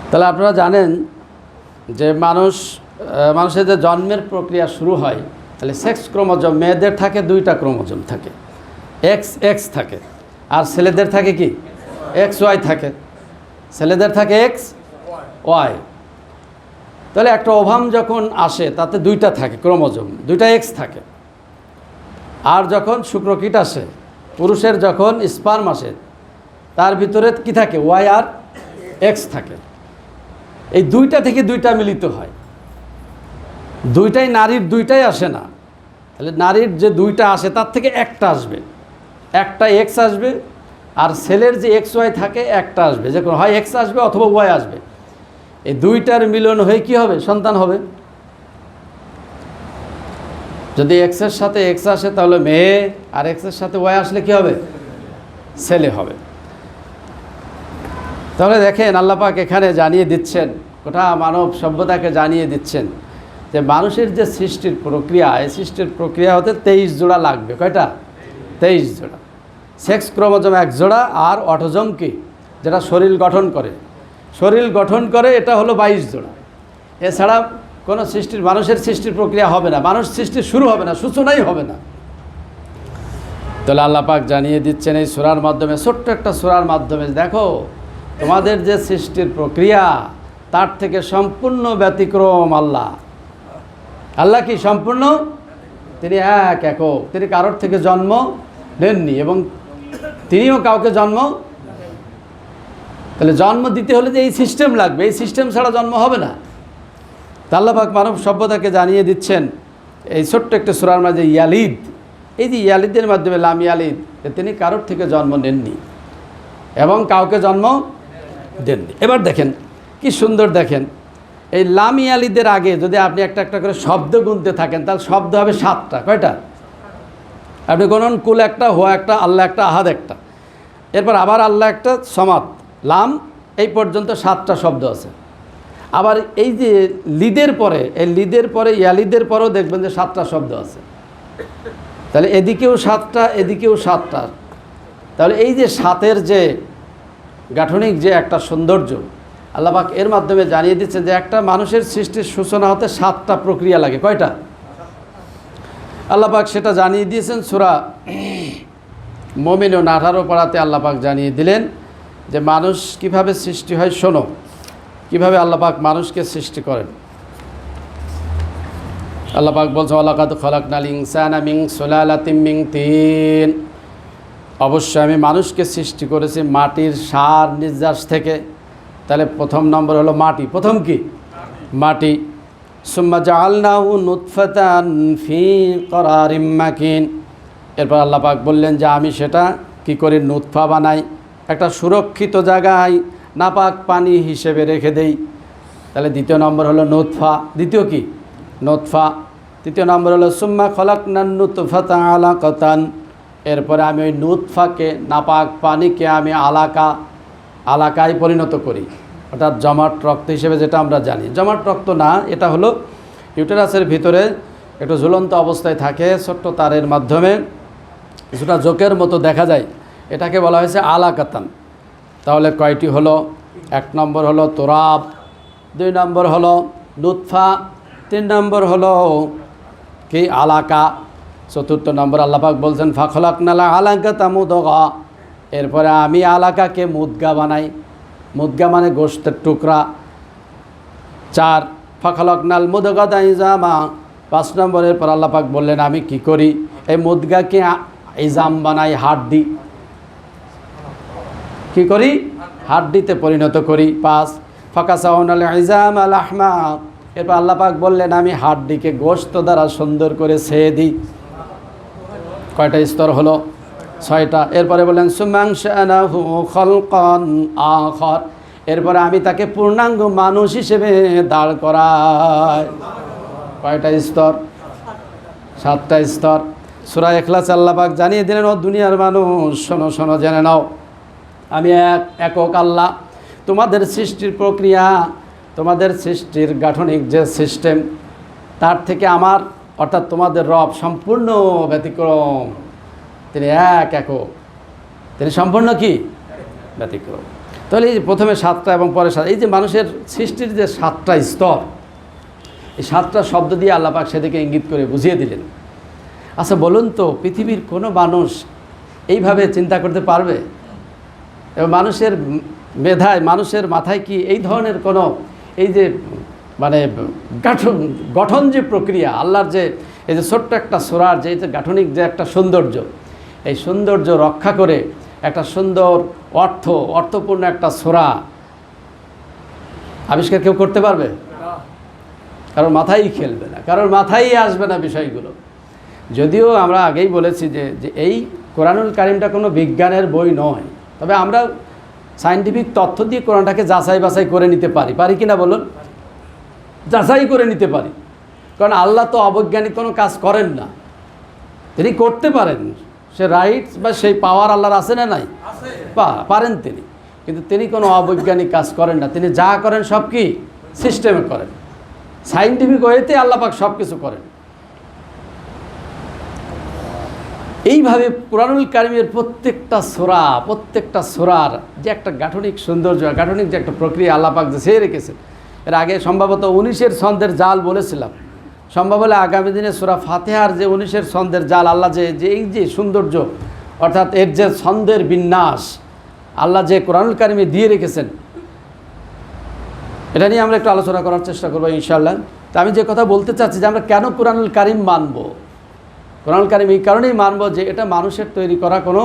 তাহলে আপনারা জানেন যে মানুষের যে জন্মের প্রক্রিয়া শুরু হয়, তাহলে সেক্স ক্রোমোজোম, মেয়েদের থাকে 2টা ক্রোমোজোম থাকে, XX থাকে, আর ছেলেদের থাকে কি? XY থাকে। ছেলেদের থাকে XY। তাহলে একটা ওভাম যখন আসে তাতে 2টা থাকে ক্রোমোজোম, 2টা X থাকে। আর যখন শুক্রকীট আসে, পুরুষের যখন স্পার্ম আসে, তার ভিতরে কি থাকে? Y আর X থাকে। এই 2টা থেকে 2টা মিলিত হয়। দুইটাই নারীর, দুইটাই আসে না। তাহলে নারীর যে দুইটা আসে তার থেকে একটা আসবে, একটা এক্স আসবে, আর ছেলের যে এক্স ওয়াই থাকে একটা আসবে, যে কোনো হয় এক্স আসবে অথবা ওয়াই আসবে। এই দুইটার মিলন হয়ে কি হবে? সন্তান হবে। যদি এক্সের সাথে এক্স আসে তাহলে মেয়ে, আর এক্সের সাথে ওয়াই আসলে কি হবে? ছেলে হবে। তাহলে দেখেন আল্লাহ পাক এখানে জানিয়ে দিচ্ছেন, গোটা মানব সভ্যতাকে জানিয়ে দিচ্ছেন যে মানুষের যে সৃষ্টির প্রক্রিয়া, এই সৃষ্টির প্রক্রিয়া হতে 23 জোড়া লাগবে। কয়টা? 23 জোড়া। সেক্স ক্রোমোজোম 1 জোড়া, আর অটোজোম কি, যেটা শরীর গঠন করে, শরীর গঠন করে, এটা হলো 22 জোড়া। এছাড়া কোনো সৃষ্টির, মানুষের সৃষ্টির প্রক্রিয়া হবে না, মানুষ সৃষ্টি শুরু হবে না, সূচনাই হবে না। তাহলে আল্লাহ পাক জানিয়ে দিচ্ছেন এই সূরার মাধ্যমে, ছোট্ট একটা সূরার মাধ্যমে, দেখো তোমাদের যে সৃষ্টির প্রক্রিয়া তার থেকে সম্পূর্ণ ব্যতিক্রম আল্লাহ। আল্লাহ কি সম্পূর্ণ? তিনি এক একক, তিনি কারোর থেকে জন্ম নেননি এবং তিনিও কাউকে জন্ম, তাহলে জন্ম দিতে হলে যে এই সিস্টেম লাগবে, এই সিস্টেম ছাড়া জন্ম হবে না। তা আল্লাহ পাক মানব সভ্যতাকে জানিয়ে দিচ্ছেন এই ছোট্ট একটা সূরার মাঝে ইয়ালিদ, এই যে ইয়ালিদের মাধ্যমে, লাম ইয়ালিদ, তিনি কারোর থেকে জন্ম নেননি এবং কাউকে জন্ম দেননি। এবার দেখেন কি সুন্দর, দেখেন এই লাম ইয়ালিদের আগে যদি আপনি একটা একটা করে শব্দ গুনতে থাকেন তাহলে শব্দ হবে 7টা। কয়টা? আপনি গণন, কুল একটা, হুয়া একটা, আল্লাহ একটা, আহাদ একটা, এরপর আবার আল্লাহ একটা, সমাদ, লাম, এই পর্যন্ত 7টা শব্দ আছে। আবার এই যে লিদের পরে, এই লিদের পরে, ইয়ালিদের পরেও দেখবেন যে 7টা শব্দ আছে। তাহলে এদিকেও 7টা, এদিকেও 7টা। তাহলে এই যে 7-এর যে গাঠনিক যে একটা সৌন্দর্য, আল্লাহ পাক এর মাধ্যমে জানিয়ে দিচ্ছেন যে একটা মানুষের সৃষ্টির সূচনা হতে 7টা প্রক্রিয়া লাগে। কয়টা? আল্লাহ পাক সেটা জানিয়ে দিয়েছেন সূরা মুমিনুন 18 পারাতে আল্লাহ পাক জানিয়ে দিলেন যে মানুষ কিভাবে সৃষ্টি হয়। শোনো কিভাবে আল্লাহ পাক মানুষকে সৃষ্টি করেন। আল্লাহ পাক বলছেন, ওয়ালাকাদ খালাকনাল ইনসানা মিন সুলালাতিন মিন তিন, অবশ্যই আমি মানুষকে সৃষ্টি করেছি মাটির সার নির্যাস থেকে। তাহলে প্রথম নম্বর হলো মাটি। প্রথম কি? মাটি। সুম্মা জাআলনাহু নুতফাতান ফি করারিম মাকিন, এরপর আল্লাহ পাক বললেন যে আমি সেটা কি করে নুতফা বানাই, একটা সুরক্ষিত জায়গায় নাপাক পানি হিসেবে রেখে দেই। তাহলে দ্বিতীয় নম্বর হলো নুতফা। দ্বিতীয় কি? নুতফা। তৃতীয় নম্বর হলো সুম্মা খলাকনান নুতফাতা আলাকাতান, এরপরে আমি ওই নুতফাকে, নাপাক পানিকে আমি আলাকায় পরিণত করি, অর্থাৎ জমাট রক্ত হিসেবে, যেটা আমরা জানি। জমাট রক্ত না, এটা হলো ইউটেরাসের ভিতরে একটু ঝুলন্ত অবস্থায় থাকে, ছোট্ট তারের মাধ্যমে কিছুটা জোকের মতো দেখা যায়, এটাকে বলা হয়েছে আলাকাতান। তাহলে কয়টি হলো? 1 নম্বর হলো তোরাব, 2 নম্বর হলো নুতফা, 3 নম্বর হলো কি? আলাকা। 4 নম্বর আল্লাহ পাক বলছেন ফাখলাকনাল আলাকাতা মুদগা, এরপরে আমি আলাকাকে মুদগা বানাই। মুদগা মানে গোশতের টুকরা। 4 ফাখলাকনাল মুদগাতা ইজামা। 5 নম্বরের পর আল্লাহ পাক বললেন আমি কি করি? এই মুদগাকে ইজাম বানাই, হাড্ডি। কি করি? হাড্ডিতে পরিণত করি। 5 ফাকাসাউনাল ইজামা লাহমা, এরপর আল্লাহ পাক বললেন আমি হাড্ডিকে গোশত দ্বারা সুন্দর করে ছেয়ে দিই। কয়টা স্তর হলো? 6টা। এরপরে বললেন সুমাংশানাহু খালকান আখার, এরপরে আমি তাকে পূর্ণাঙ্গ মানুষ হিসেবে দাঁড় করাই। কয়টা স্তর? 7টা স্তর। সূরা ইখলাস আল্লাহ পাক জানিয়ে দিলেন, ও দুনিয়ার মানুষ শোনো, শোনো, জেনে নাও আমি একক আল্লাহ। তোমাদের সৃষ্টির প্রক্রিয়া, তোমাদের সৃষ্টির গাঠনিক যে সিস্টেম, তার থেকে আমার, অর্থাৎ তোমাদের রব সম্পূর্ণ ব্যতিক্রম। তিনি একক, তিনি সম্পূর্ণ কি? ব্যতিক্রম। তাহলে এই যে প্রথমে 7টা এবং পরে 7, এই যে মানুষের সৃষ্টির যে 7টা স্তর, এই 7টা শব্দ দিয়ে আল্লাহ পাক সেদিকে ইঙ্গিত করে বুঝিয়ে দিলেন। আচ্ছা বলুন তো, পৃথিবীর কোনো মানুষ এইভাবে চিন্তা করতে পারবে? এবং মানুষের মেধায়, মানুষের মাথায় কি এই ধরনের কোনো, এই যে মানে গঠন যে প্রক্রিয়া, আল্লাহর যে এই যে ছোট্ট একটা সূরার যে গাঠনিক যে একটা সৌন্দর্য, এই সৌন্দর্য রক্ষা করে একটা সুন্দর অর্থপূর্ণ একটা সূরা আবিষ্কার কেউ করতে পারবে? কারোর মাথায় খেলবে না, কারোর মাথায় আসবে না বিষয়গুলো। যদিও আমরা আগেই বলেছি যে এই কোরআনুল কারিমটা কোনো বিজ্ঞানের বই নয়, তবে আমরা সায়েন্টিফিক তথ্য দিয়ে কোরআনটাকে যাচাই বাছাই করে নিতে পারি কি না বলুন? যাচাই করে নিতে পারি, কারণ আল্লাহ তো অবৈজ্ঞানিক কোনো কাজ করেন না। তিনি করতে পারেন, সে রাইটস বা সেই পাওয়ার আল্লাহর আছে না নাই? পারেন তিনি, কিন্তু তিনি কোনো অবৈজ্ঞানিক কাজ করেন না। তিনি যা করেন সব কি সিস্টেমে করেন, সায়েন্টিফিক ওয়েতে আল্লাহ পাক সব কিছু করেন। এইভাবে কোরআনুল কারিমের প্রত্যেকটা সূরার যে একটা গাঠনিক সৌন্দর্য, গাঠনিক যে একটা প্রক্রিয়া আল্লাহ পাক যে রেখেছেন। এর আগে সম্ভবত 19 ছন্দের জাল বলেছিলাম, সম্ভব হলে আগামী দিনে সূরা ফাতিহার যে 19 ছন্দের জাল আল্লাহ যে এই যে সৌন্দর্য, অর্থাৎ এর যে ছন্দের বিন্যাস আল্লাহ যে কোরআনুল কারিমে দিয়ে রেখেছেন, এটা নিয়ে আমরা একটু আলোচনা করার চেষ্টা করবো ইনশাআল্লাহ। তো আমি যে কথা বলতে চাচ্ছি যে আমরা কেন কোরআনুল কারিম মানব। কোরআনুল কারিম এই কারণেই মানব যে এটা মানুষের তৈরি করা কোনো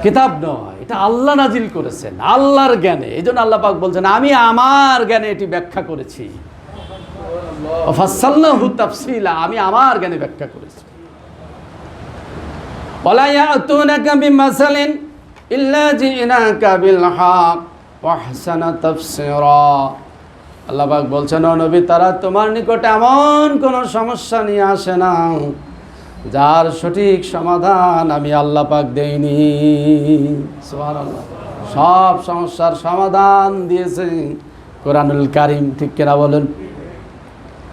কিতাব নয়, এটা আল্লাহ নাজিল করেছেন আল্লাহর জ্ঞানে। এই জন্য আল্লাহ পাক বলছেন আমি আমার জ্ঞানে এটি ব্যাখ্যা করেছি, ফাসসালনাহু তাফসীলা, আমি আমার জ্ঞানে ব্যাখ্যা করেছি। ওয়ালা ইয়াতুনাকা বিমাসালিন ইল্লা জিনাকা বিল হক ওয়া আহসানা তাফসীরা। আল্লাহ পাক বলছেন ও নবী, তারা তোমার নিকট এমন কোনো সমস্যা নিয়ে আসে না যার সঠিক সমাধান আমি আল্লাহ পাক দেইনি। সুবহানাল্লাহ, সব সমস্যার সমাধান দিয়েছে কোরআনুল কারিম, ঠিক কিনা বলেন?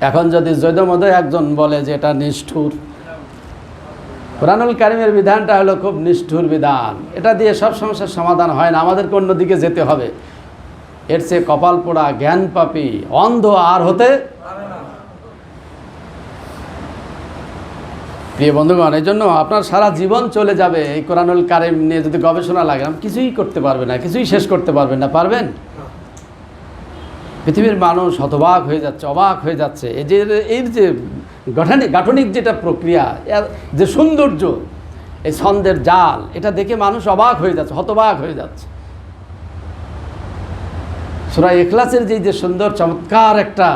এখন যদি জৈদমধ্যে একজন বলে যে এটা নিষ্ঠুর, কোরআনুল কারিমের বিধানটা হলো খুব নিষ্ঠুর বিধান, এটা দিয়ে সব সমস্যার সমাধান হয় না, আমাদেরকে অন্যদিকে যেতে হবে, এর চেয়ে কপাল পোড়া জ্ঞান পাপী অন্ধ আর হতে। প্রিয় বন্ধুগণ, এই জন্য আপনার সারা জীবন চলে যাবে এই কোরআনুল কারিম নিয়ে যদি গবেষণা লাগে, কিছুই করতে পারবে না, কিছুই শেষ করতে পারবেন না। পারবেন? পৃথিবীর মানুষ হতবাক হয়ে যাচ্ছে, অবাক হয়ে যাচ্ছে। এর যে গাঠনিক যেটা প্রক্রিয়া, যে সৌন্দর্য, এই ছন্দের জাল, এটা দেখে মানুষ অবাক হয়ে যাচ্ছে, হতবাক হয়ে যাচ্ছে। সূরা ইখলাসের যে সুন্দর চমৎকার একটা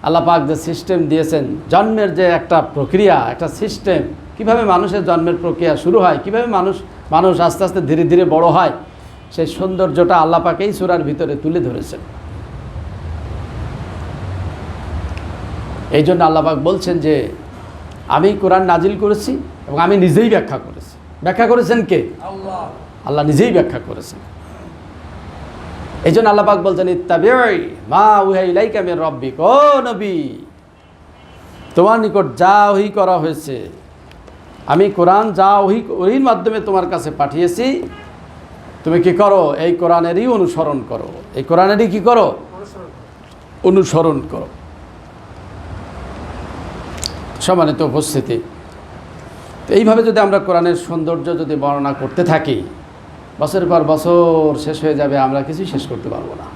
আল্লাহ পাক যে সিস্টেম দিয়েছেন, জন্মের যে একটা প্রক্রিয়া, একটা সিস্টেম, কিভাবে মানুষের জন্মের প্রক্রিয়া শুরু হয়, কিভাবে মানুষ আস্তে আস্তে ধীরে ধীরে বড় হয়, সেই সৌন্দর্যটা আল্লাহ পাক এই সূরার ভিতরে তুলে ধরেছেন। এই জন্য আল্লাহ পাক বলছেন যে আমি কোরআন নাজিল করেছি এবং আমি নিজেই ব্যাখ্যা করেছি। ব্যাখ্যা করেছেন কে? আল্লাহ নিজেই ব্যাখ্যা করেছেন। এই জন্য আল্লাহ পাক বলছেন ইত্তাবিউ মা উহিয়া ইলাইকা মির রাব্বিক, ও নবী তোমার নিকট যা ওহী করা হয়েছে, আমি কোরআন যা ওহির মাধ্যমে তোমার কাছে পাঠিয়েছি, তুমি কি করো? এই কোরআনেরই অনুসরণ করো, এই কোরআনেরই কি করো? অনুসরণ করো। সম্মানিত উপস্থিতি, তো এইভাবে যদি আমরা কোরআনের সৌন্দর্য যদি বর্ণনা করতে থাকি, বছরের পর বছর শেষ হয়ে যাবে, আমরা কিছুই শেষ করতে পারবো না।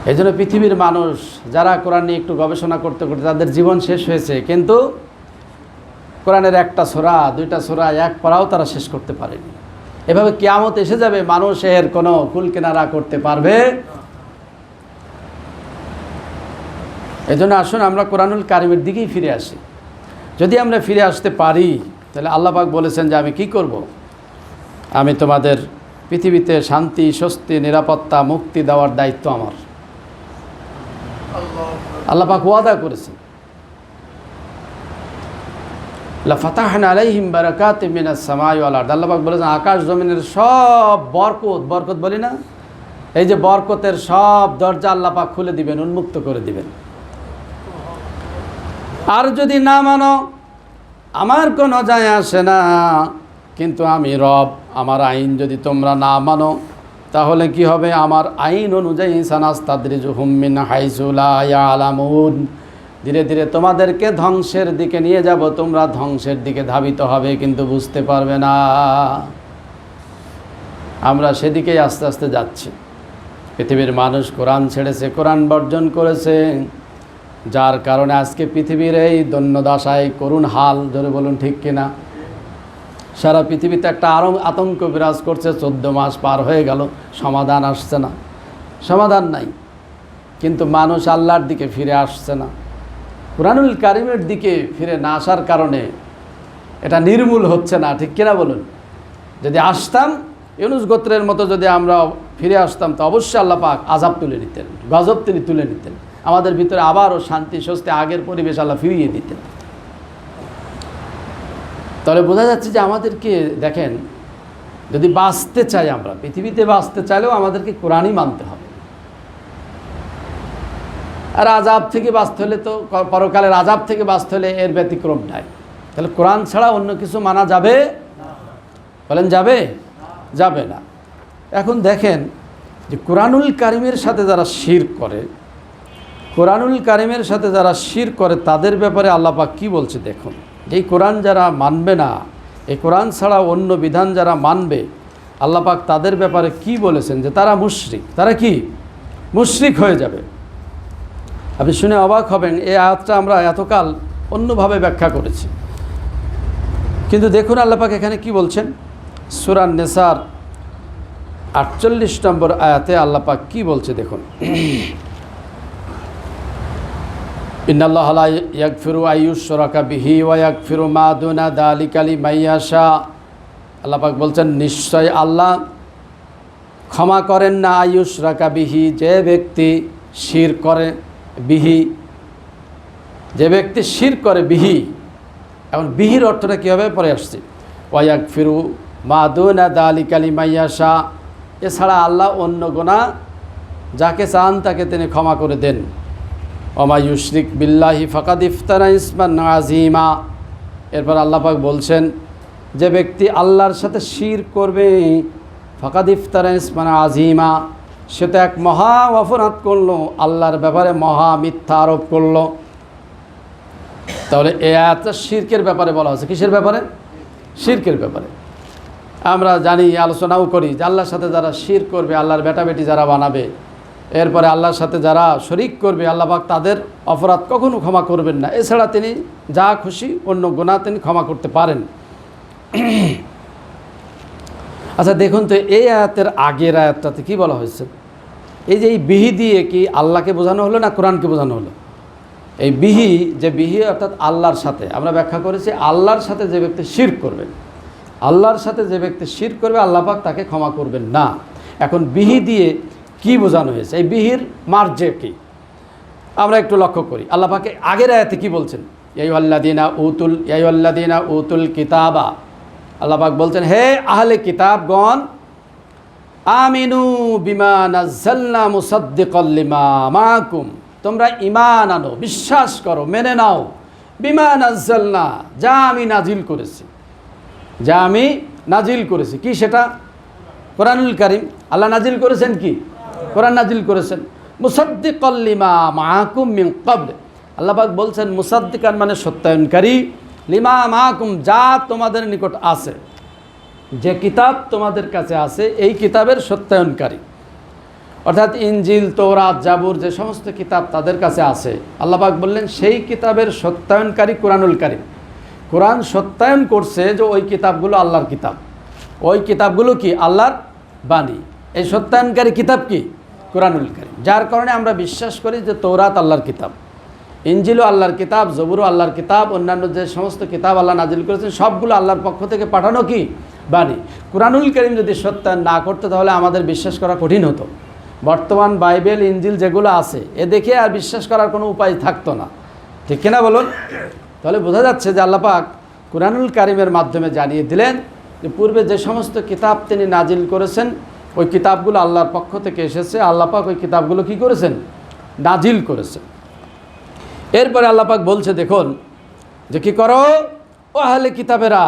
এই জন্য পৃথিবীর মানুষ যারা কোরআন নিয়ে একটু গবেষণা করতে করতে তাদের জীবন শেষ হয়েছে, কিন্তু কোরআনের একটা সূরা, দুইটা সূরা, এক পারাও তারা শেষ করতে পারেনি। এভাবে কিয়ামত এসে যাবে, মানুষ এর কোনো কুল কিনারা করতে পারবে। এই জন্য আসুন আমরা কোরআনুল কারিমের দিকেই ফিরে আসি। যদি আমরা ফিরে আসতে পারি, তাহলে আল্লাহ পাক বলেছেন যে আমি কি করব? আমি তোমাদের পৃথিবীতে শান্তি, স্বস্তি, নিরাপত্তা, মুক্তি দেওয়ার দায়িত্ব আমার। আল্লাহ পাক ওয়াদা করেছেন, লা ফাতাহনা আলাইহিম বারাকাতিম মিনাস সামাই ওয়াল আরদ। আল্লাহ পাক বলেছেন আকাশ জমিনের সব বরকত বলি না, এই যে বরকতের সব দরজা আল্লাহ পাক খুলে দিবেন, উন্মুক্ত করে দিবেন। আর যদি না মানো, আমার কোনো যায় আসে না, কিন্তু আমি রব, আমার আইন যদি তোমরা না মানো, তাহলে কি হবে? আমার আইন অনুযায়ী সানাস্তাদরিজুহুম মিন হাইসু লা ইয়ালামুন, ধীরে ধীরে তোমাদেরকে ধ্বংসের দিকে নিয়ে যাব, তোমরা ধ্বংসের দিকে ধাবিত হবে কিন্তু বুঝতে পারবে না। আমরা সেদিকেই আস্তে আস্তে যাচ্ছি। পৃথিবীর মানুষ কোরআন ছেড়েছে, কোরআন বর্জন করেছে, যার কারণে আজকে পৃথিবীর এই দৈন্যদশায় করুণ হাল, ধরে বলুন ঠিক কিনা? সারা পৃথিবীতে একটা আতঙ্ক বিরাজ করছে। 14 মাস পার হয়ে গেল, সমাধান আসছে না, সমাধান নাই। কিন্তু মানুষ আল্লাহর দিকে ফিরে আসছে না। কুরআনুল কারীমের দিকে ফিরে না আসার কারণে এটা নির্মূল হচ্ছে না, ঠিক কিনা বলুন? যদি আসতাম, ইউনুস গোত্রের মতো যদি আমরা ফিরে আসতাম, তো অবশ্যই আল্লাহ পাক আযাব তুলে নিতেন, গজব তিনি তুলে নিতেন, আমাদের ভিতরে আবারও শান্তি স্বস্তি আগের পরিবেশ আল্লাহ ফিরিয়ে দিতেন। তাহলে বোঝা যাচ্ছে যে আমাদেরকে দেখেন, যদি বাঁচতে চাই, আমরা পৃথিবীতে বাঁচতে চাইলেও আমাদেরকে কোরআনই মানতে হবে। আর আযাব থেকে বাঁচতে হলে তো, পরকালের আযাব থেকে বাঁচতে হলে এর ব্যতিক্রম নাই। তাহলে কোরআন ছাড়া অন্য কিছু মানা যাবে? বলেন যাবে? যাবে না। এখন দেখেন যে কুরআনুল কারীমের সাথে যারা শিরক করে, কুরআনুল কারীমের সাথে যারা শিরক করে তাদের ব্যাপারে আল্লাহ পাক কী বলছে দেখুন। এই কোরআন যারা মানবে না, এই কোরআন ছাড়া অন্য বিধান যারা মানবে, আল্লাহ পাক তাদের ব্যাপারে কি বলেছেন? যে তারা মুশরিক। তারা কি? মুশরিক হয়ে যাবে। আপনি শুনে অবাক হবেন, এই আয়াতটা আমরা এতকাল অন্যভাবে ব্যাখ্যা করেছি, কিন্তু দেখুন আল্লাহ পাক এখানে কি বলছেন। সূরা নিসার 48 নম্বর আয়াতে আল্লাহ পাক কি বলছে দেখুন। ইন্নাল্লাহা লা ইয়াগফিরু আইয়ুশরাকা বিহি ওয়া ইয়াগফিরু মা দুনা যালিকা লিমান ইয়াশা। আল্লাহ পাক বলছেন, নিশ্চয় আল্লাহ ক্ষমা করেন না আইয়ুশরাকা বিহি, যে ব্যক্তি শিরক করে, বিহি, যে ব্যক্তি শিরক করে, বিহি। এখন বিহির অর্থটা কী হবে পরে আসছে। ওয়া ইয়াগফিরু মা দুনা যালিকা লিমান ইয়াশা, এছাড়া আল্লাহ অন্য গুনাহ যাকে চান তাকে তিনি ক্ষমা করে দেন। ওমা ইউশরিক বিল্লাহি ফাকাদ ইফতারা ইসমান আযীমা। এরপর আল্লাহ পাক বলছেন, যে ব্যক্তি আল্লাহর সাথে শিরক করবে, ফাকাদ ইফতারা ইসমান আযীমা, সে তো এক মহা অপরাধ করলো, আল্লাহর ব্যাপারে মহা মিথ্যা আরোপ করলো। তাহলে এই আয়াতটা শিরকের ব্যাপারে বলা হচ্ছে। কিসের ব্যাপারে? শিরকের ব্যাপারে। আমরা জানি, আলোচনাও করি যে আল্লাহর সাথে যারা শিরক করবে, আল্লাহর বেটাবেটি যারা বানাবে, এরপরে আল্লাহর সাথে যারা শরীক করবে, আল্লাহ পাক তাদের অপরাধ কখনো ক্ষমা করবেন না। এছাড়া তিনি যা খুশি অন্য গুনাহ তিনি ক্ষমা করতে পারেন। আচ্ছা দেখুন তো, এই আয়াতের আগের আয়াতটাতে কি বলা হয়েছে? এই যে এই বিহি দিয়ে কি আল্লাহকে বোঝানো হলো না কোরআনকে বোঝানো হলো? এই বিহি, যে বিহি অর্থাৎ আল্লাহর সাথে, আমরা ব্যাখ্যা করেছি আল্লাহর সাথে যে ব্যক্তি শিরক করবে, আল্লাহর সাথে যে ব্যক্তি শিরক করবে আল্লাহ পাক তাকে ক্ষমা করবেন না। এখন বিহি দিয়ে কি বোঝানো হয়েছে? এই বিহির মার্জে কি আমরা একটু লক্ষ্য করি। আল্লাহ পাক আগের আয়াতে কি বলছেন? ইয়া আইয়ুহাল্লাযীনা উতুল কিতাবা, আল্লাহ পাক বলছেন, হে আহলে কিতাবগণ, আমিনু বিমা নাযালনা মুসাদ্দিকাল লিমা মাআকুম, তোমরা ঈমান আনো, বিশ্বাস করো, মেনে নাও, বিমা নাযালনা, যা আমি নাজিল করেছি, যা আমি নাজিল করেছি। কি সেটা? কোরআনুল কারীম। আল্লাহ নাজিল করেছেন কি? কোরআন নাজিল করেছেন। মুসাদ্দিকাল লিমা মাআকুম মিন ক্বাবল, আল্লাহ পাক বলছেন মুসাদ্দিকান মানে সত্যায়নকারী, লিমা মাআকুম, যা তোমাদের নিকট আছে, যে কিতাব তোমাদের কাছে আছে এই কিতাবের সত্যায়নকারী। অর্থাৎ ইনজিল, তৌরাত, জাবুর, যে সমস্ত কিতাব তাদের কাছে আছে, আল্লাহ পাক বললেন সেই কিতাবের সত্যায়নকারী কোরআনুল কারীম। কোরআন সত্যায়ন করছে যে ওই কিতাবগুলো আল্লাহর কিতাব, ওই কিতাবগুলো কি? আল্লাহর বাণী। এই সত্যায়নকারী কিতাব কি? কোরআনুল কারীম। যার কারণে আমরা বিশ্বাস করি যে তৌরাত আল্লাহর কিতাব, ইনজিলও আল্লাহর কিতাব, জবুরও আল্লাহর কিতাব, অন্যান্য যে সমস্ত কিতাব আল্লাহ নাজিল করেছেন সবগুলো আল্লাহর পক্ষ থেকে পাঠানো কি? বাণী। কোরআনুল কারীম যদি সত্যায়ন না করতে তাহলে আমাদের বিশ্বাস করা কঠিন হতো। বর্তমান বাইবেল, ইনজিল যেগুলো আছে এ দেখে আর বিশ্বাস করার কোনো উপায় থাকতো না, ঠিক কিনা বলুন? তাহলে বোঝা যাচ্ছে যে আল্লাহ পাক কোরআনুল কারীমের মাধ্যমে জানিয়ে দিলেন যে পূর্বে যে সমস্ত কিতাব তিনি নাজিল করেছেন ওই কিতাবগুলো আল্লাহর পক্ষ থেকে এসেছে, আল্লাহ পাক ওই কিতাবগুলো কি করেছেন? নাজিল করেছেন। এরপরে আল্লাহ পাক বলছে দেখুন যে কি করো, ও আহলে কিতাবেরা,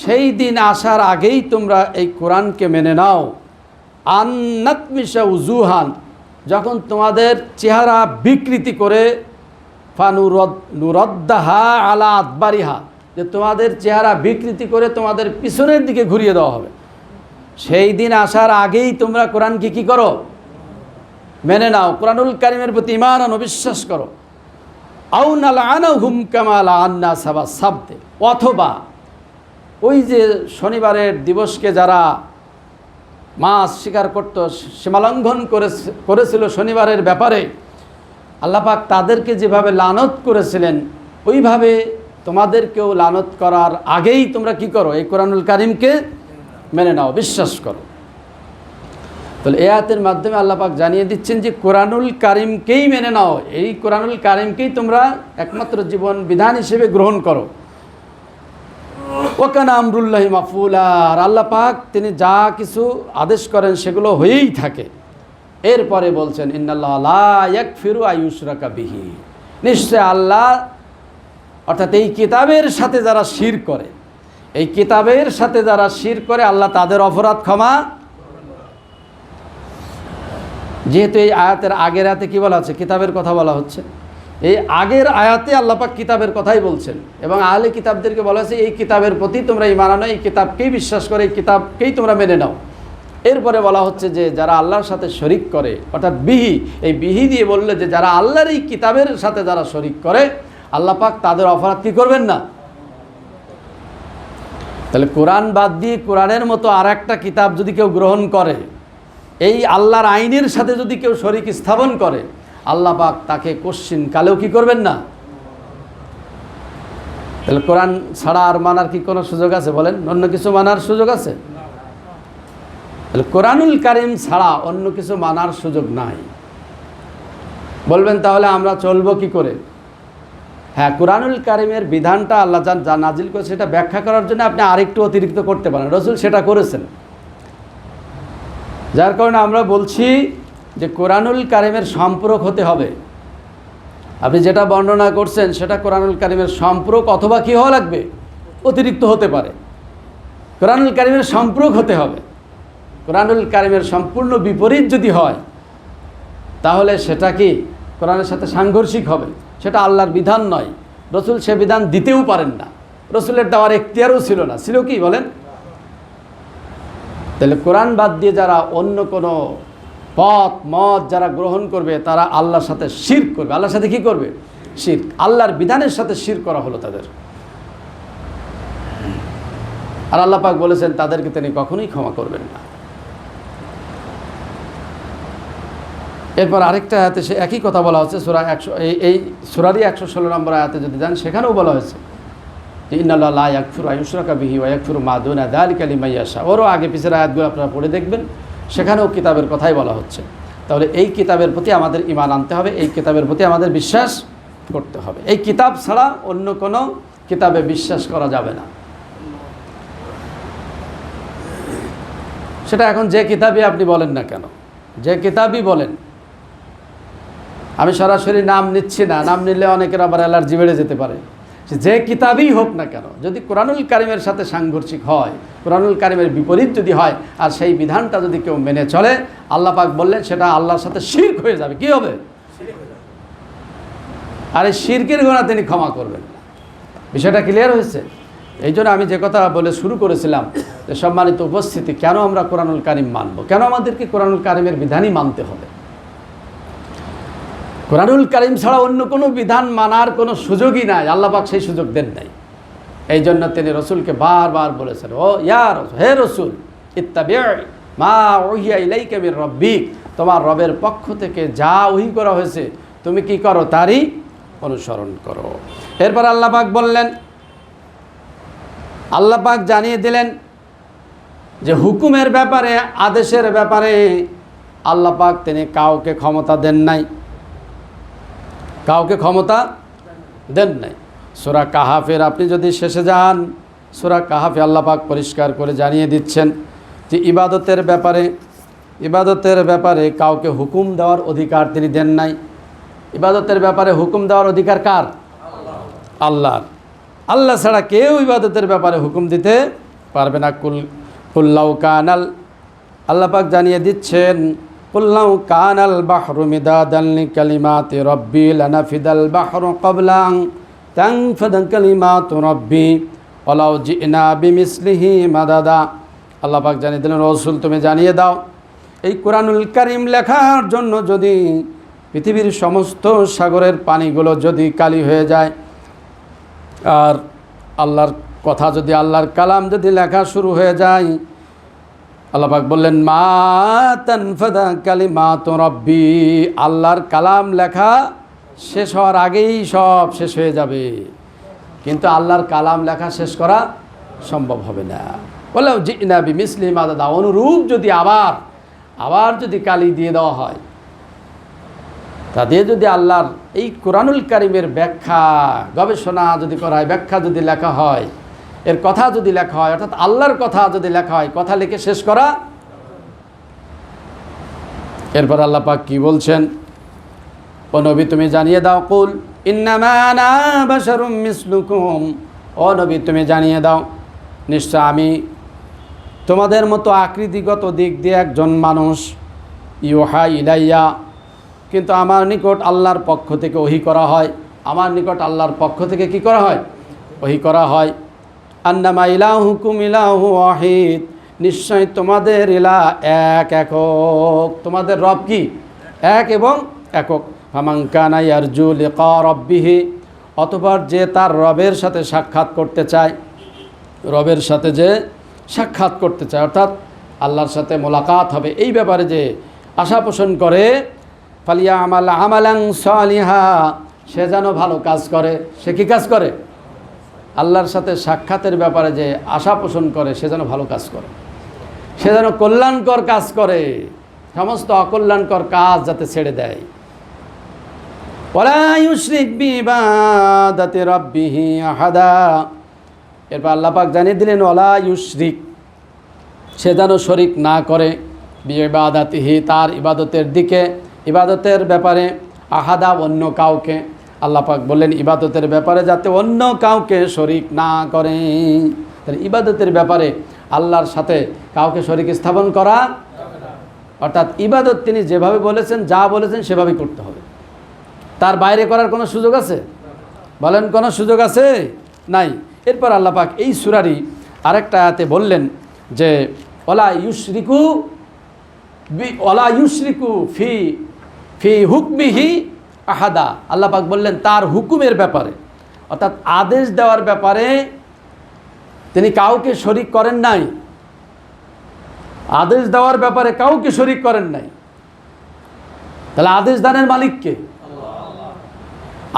সেই দিন আসার আগেই তোমরা এই কোরআনকে মেনে নাও। আন্নাতমিশা উজুহান, যখন তোমাদের চেহারা বিকৃতি করে, নুরদ্দাহা আলা আদবারিহা, যে তোমাদের চেহারা বিকৃতি করে তোমাদের পিছনের দিকে ঘুরিয়ে দেওয়া হবে। সেই দিন আসার আগেই তোমরা কোরআনকে কি করো? মেনে নাও, কোরআনুল কারীমের প্রতি ঈমান আনো, বিশ্বাস করো। আও নালআনাহুম কামা লাআন্না সাবা সাবতে, অথবা ওই যে শনিবারের দিবসকে যারা মাছ শিকার করত, সীমালঙ্ঘন করেছিল শনিবারের ব্যাপারে, আল্লাহ পাক তাদেরকে যেভাবে লানত করেছিলেন ওইভাবে তোমাদেরকেও লানত করার আগেই তোমরা কি করো, এই কোরআনুল কারিমকে মেনে নাও, বিশ্বাস করো। তাহলে এই আয়াতের মাধ্যমে আল্লাহ পাক জানিয়ে দিচ্ছেন যে কোরআনুল কারিমকেই মেনে নাও, এই কোরআনুল কারিমকেই তোমরা একমাত্র জীবন বিধান হিসেবে গ্রহণ করো। ওয়াকানা আমরুল্লাহি মাফউলা, আর আল্লাহ পাক তিনি যা কিছু আদেশ করেন সেগুলো হয়েই থাকে। এরপরে বলছেন ইন্নাল্লাহ লা ইয়াগফিরু আইয়ুশরাকা বিহি, নিশ্চয় আল্লাহ অর্থাৎ এই কিতাবের সাথে যারা শিরক করে, এই কিতাবের সাথে যারা শিরক করে আল্লাহ তাদের অপরাধ ক্ষমা। যেহেতু এই আয়াতের আগের আয়াতে কি বলা হচ্ছে, কিতাবের কথা বলা হচ্ছে, এই আগের আয়াতে আল্লাহ পাক কিতাবের কথাই বলছেন এবং আহলে কিতাবদেরকে বলা হয়েছে এই কিতাবের প্রতি তোমরা ঈমান আনো, এই কিতাবকেই বিশ্বাস করে, এই কিতাবকেই তোমরা মেনে নাও। এরপরে বলা হচ্ছে যে যারা আল্লাহর সাথে শরিক করে, অর্থাৎ বিহি, এই বিহি দিয়ে বললে যে যারা আল্লাহর এই কিতাবের সাথে যারা শরিক করে আল্লাহ পাক তাদের অপরাধ কি করবেন না। তাহলে কোরআন বাদ দিয়ে কোরআনের মতো আর একটা কিতাব যদি কেউ গ্রহণ করে, এই আল্লাহর আইনের সাথে যদি কেউ শরিক স্থাপন করে, আল্লাহ পাক তাকে কোশ্চিন কালেও কি করবেন না। তাহলে কোরআন ছাড়া আর মানার কি কোনো সুযোগ আছে বলেন? অন্য কিছু মানার সুযোগ আছে? তাহলে কোরআনুল কারিম ছাড়া অন্য কিছু মানার সুযোগ নাই। বলবেন তাহলে আমরা চলবো কি করে? হ্যাঁ, কোরআনুল কারিমের বিধানটা আল্লাহ যা নাজিল করেছে সেটা ব্যাখ্যা করার জন্য আপনি আরেকটু অতিরিক্ত করতে পারেন, রাসূল সেটা করেছেন। যার কারণে আমরা বলছি যে কোরআনুল কারিমের সম্পূরক হতে হবে। আপনি যেটা বর্ণনা করছেন সেটা কোরআনুল কারিমের সম্পূরক অথবা কী হওয়া লাগবে, অতিরিক্ত হতে পারে। কোরআনুল কারিমের সম্পূরক হতে হবে। কোরআনুল কারিমের সম্পূর্ণ বিপরীত যদি হয় তাহলে সেটা কি কোরআনের সাথে সাংঘর্ষিক হবে, সেটা আল্লাহর বিধান নয়। রাসূল সে বিধান দিতেও পারেন না, রাসূলের দেওয়ার এখতিয়ারও ছিল না। ছিল কি বলেন? তাহলে কোরআন বাদ দিয়ে যারা অন্য কোনো পথ মত যারা গ্রহণ করবে তারা আল্লাহর সাথে শিরক করবে। আল্লাহর সাথে কি করবে? শিরক। আল্লাহর বিধানের সাথে শিরক করা হলো তাদের। আর আল্লাহ পাক বলেছেন তাদেরকে তিনি কখনোই ক্ষমা করবেন না। এরপর আরেকটা আয়াতে সে একই কথা বলা হচ্ছে, সূরা 100, এই সূরারই 116 নম্বর আয়াতে যদি যান সেখানেও বলা হয়েছে যে ইন্নাল্লাহা লা ইয়াগফিরু আইয়ুশরাকা বিহি ওয়া ইয়াগফিরু মা দুনা যালিকা লিমান ইয়াশা। ওরও আগে পিছের আয়াতগুলো আপনারা পড়ে দেখবেন, সেখানেও কিতাবের কথাই বলা হচ্ছে। তাহলে এই কিতাবের প্রতি আমাদের ঈমান আনতে হবে, এই কিতাবের প্রতি আমাদের বিশ্বাস করতে হবে। এই কিতাব ছাড়া অন্য কোনো কিতাবে বিশ্বাস করা যাবে না। সেটা এখন যে কিতাবই আপনি বলেন না কেন, যে কিতাবই বলেন, আমি সরাসরি নাম নিচ্ছি না, নাম নিলে অনেকের আবার অ্যালার্জি বেড়ে যেতে পারে। যে কিতাবই হোক না কেন, যদি কোরআনুল কারিমের সাথে সাংঘর্ষিক হয়, কোরআনুল কারিমের বিপরীত যদি হয়, আর সেই বিধানটা যদি কেউ মেনে চলে, আল্লাহ পাক বললেন সেটা আল্লাহর সাথে শিরক হয়ে যাবে। কি হবে? আর এই শিরকের গুনাহ তিনি ক্ষমা করবেন না। বিষয়টা ক্লিয়ার হয়েছে? এই জন্য আমি যে কথা বলে শুরু করেছিলাম যে সম্মানিত উপস্থিতি, কেন আমরা কোরআনুল কারিম মানব, কেন আমাদেরকে কোরআনুল কারিমের বিধানই মানতে হবে। কোরআনুল কারিম ছাড়া অন্য কোনো বিধান মানার কোনো সুযোগই নাই, আল্লাহ পাক সেই সুযোগ দেন নাই। এই জন্য তিনি রসুলকে বারবার বলেছেন, ও ইয়া রাসূল, হে রসুল, ইত্তাবি' মা উহিয়া ইলাইকা মির রাব্বিক, তোমার রবের পক্ষ থেকে যা ওহী করা হয়েছে তুমি কি করো, তারই অনুসরণ করো। এরপর আল্লাহ পাক বললেন, আল্লাহ পাক জানিয়ে দিলেন যে হুকুমের ব্যাপারে, আদেশের ব্যাপারে আল্লাহ পাক তিনি কাউকে ক্ষমতা দেন নাই, কাউকে ক্ষমতা দেন নাই। সূরা কাহাফের আপনি যদি শেষে যান, সূরা কাহাফে আল্লাহ পাক পরিষ্কার করে জানিয়ে দিচ্ছেন যে ইবাদতের ব্যাপারে কাউকে হুকুম দেওয়ার অধিকার তিনি দেন নাই। ইবাদতের ব্যাপারে হুকুম দেওয়ার অধিকার কার? আল্লাহর। আল্লাহ ছাড়া কেউ ইবাদতের ব্যাপারে হুকুম দিতে পারবে না। কুল্লাউ কানাল, আল্লাহ পাক জানিয়ে দিচ্ছেন, কুল্লাউ কানাল বাহরু মিদাদান লিকালিমাতি রাব্বি লানাফিদাল বাহরু ক্বাবলা আন তানফাদা কালিমাতু রাব্বি ওয়ালাউ জিনা বিমিসলিহি মাদাদা। আল্লাহ পাক জানিয়ে দিলেন, রাসূল তুমি জানিয়ে দাও, এই কোরআনুল কারীম লেখার জন্য যদি পৃথিবীর সমস্ত সাগরের পানিগুলো যদি কালি হয়ে যায়, আর আল্লাহর কথা যদি, আল্লাহর কালাম যদি লেখা শুরু হয়ে যায়, আল্লাহ পাক বললেন মা তানফাদা কালিমাতু রাব্বি, আল্লাহর কালাম লেখা শেষ হওয়ার আগেই সব শেষ হয়ে যাবে, কিন্তু আল্লাহর কালাম লেখা শেষ করা সম্ভব হবে না। বললাম জিনা বিমিসলি মাদাদা, অনুরূপ যদি আবার যদি কালি দিয়ে দেওয়া হয়, তা দিয়ে যদি আল্লাহর এই কোরআনুল কারিমের ব্যাখ্যা গবেষণা যদি করা হয়, ব্যাখ্যা যদি লেখা হয়, এর কথা যদি লেখা হয়, অর্থাৎ আল্লাহর কথা যদি লেখা হয়, কথা লিখে শেষ করা। এরপর আল্লাহ পাক কি বলছেন, ও নবী তুমি জানিয়ে দাও, কুল ইন্নামা আনা বাশারুম মিসলুকুম, ও নবী তুমি জানিয়ে দাও নিশ্চয় আমি তোমাদের মতো আকৃতিগত দিক দিয়ে একজন মানুষ, ইউহা ইলাইয়া, কিন্তু আমার নিকট আল্লাহর পক্ষ থেকে ওহী করা হয়, আমার নিকট আল্লাহর পক্ষ থেকে কি করা হয়, ওহী করা হয়। আন্নামা ইলাহুকুম ইলাহু ওয়াহিদ, নিশ্চয় তোমাদের ইলাহ এক একক, তোমাদের রব কি এক এবং একক। ফামান কানা ইয়ারজু লিকা রাব্বিহি, অতঃপর যে তার রবের সাথে সাক্ষাৎ করতে চায়, রবের সাথে যে সাক্ষাৎ করতে চায়, অর্থাৎ আল্লাহর সাথে মোলাকাত হবে, এই ব্যাপারে যে আশা পোষণ করে, ফালিয়া আমালাং সালিহা, সে যেন ভালো কাজ করে। সে কি কাজ করে? আল্লাহর সাথে সাক্ষাতের ব্যাপারে যে আশা পোষণ করে, সে যেন ভালো কাজ করে, সে যেন কল্যাণকর কাজ করে, সমস্ত অকল্যাণকর কাজ যাতে ছেড়ে দেয়। ওয়ালা ইউশরিক বিইবাদাতি রাব্বিহি আহাদা, এরপর আল্লাহ পাক জানিয়ে দিলেন ওয়ালা ইউশরিক, সে যেন শরিক না করে, বিইবাদাতিহি, তার ইবাদতের দিকে, ইবাদতের ব্যাপারে, আহাদা, অন্য কাউকে। আল্লাহ পাক বললেন ইবাদতের ব্যাপারে যাতে অন্য কাউকে শরিক না করে। তাহলে ইবাদতের ব্যাপারে আল্লাহর সাথে কাউকে শরিক স্থাপন করা, অর্থাৎ ইবাদত তিনি যেভাবে বলেছেন, যা বলেছেন সেভাবেই করতে হবে, তার বাইরে করার কোনো সুযোগ আছে? বলেন কোনো সুযোগ আছে? নাই। এরপর আল্লাহ পাক এই সূরারই আরেকটা আয়াতে বললেন যে ওয়ালা ইউশরিকু ফি হুকমিহি আহাদা, আল্লাহ পাক বললেন তার হুকুমের ব্যাপারে, অর্থাৎ আদেশ দেওয়ার ব্যাপারে তিনি কাউকে শরিক করেন নাই, আদেশ দেওয়ার ব্যাপারে কাউকে শরিক করেন নাই। তাহলে আদেশ দানের মালিক কে?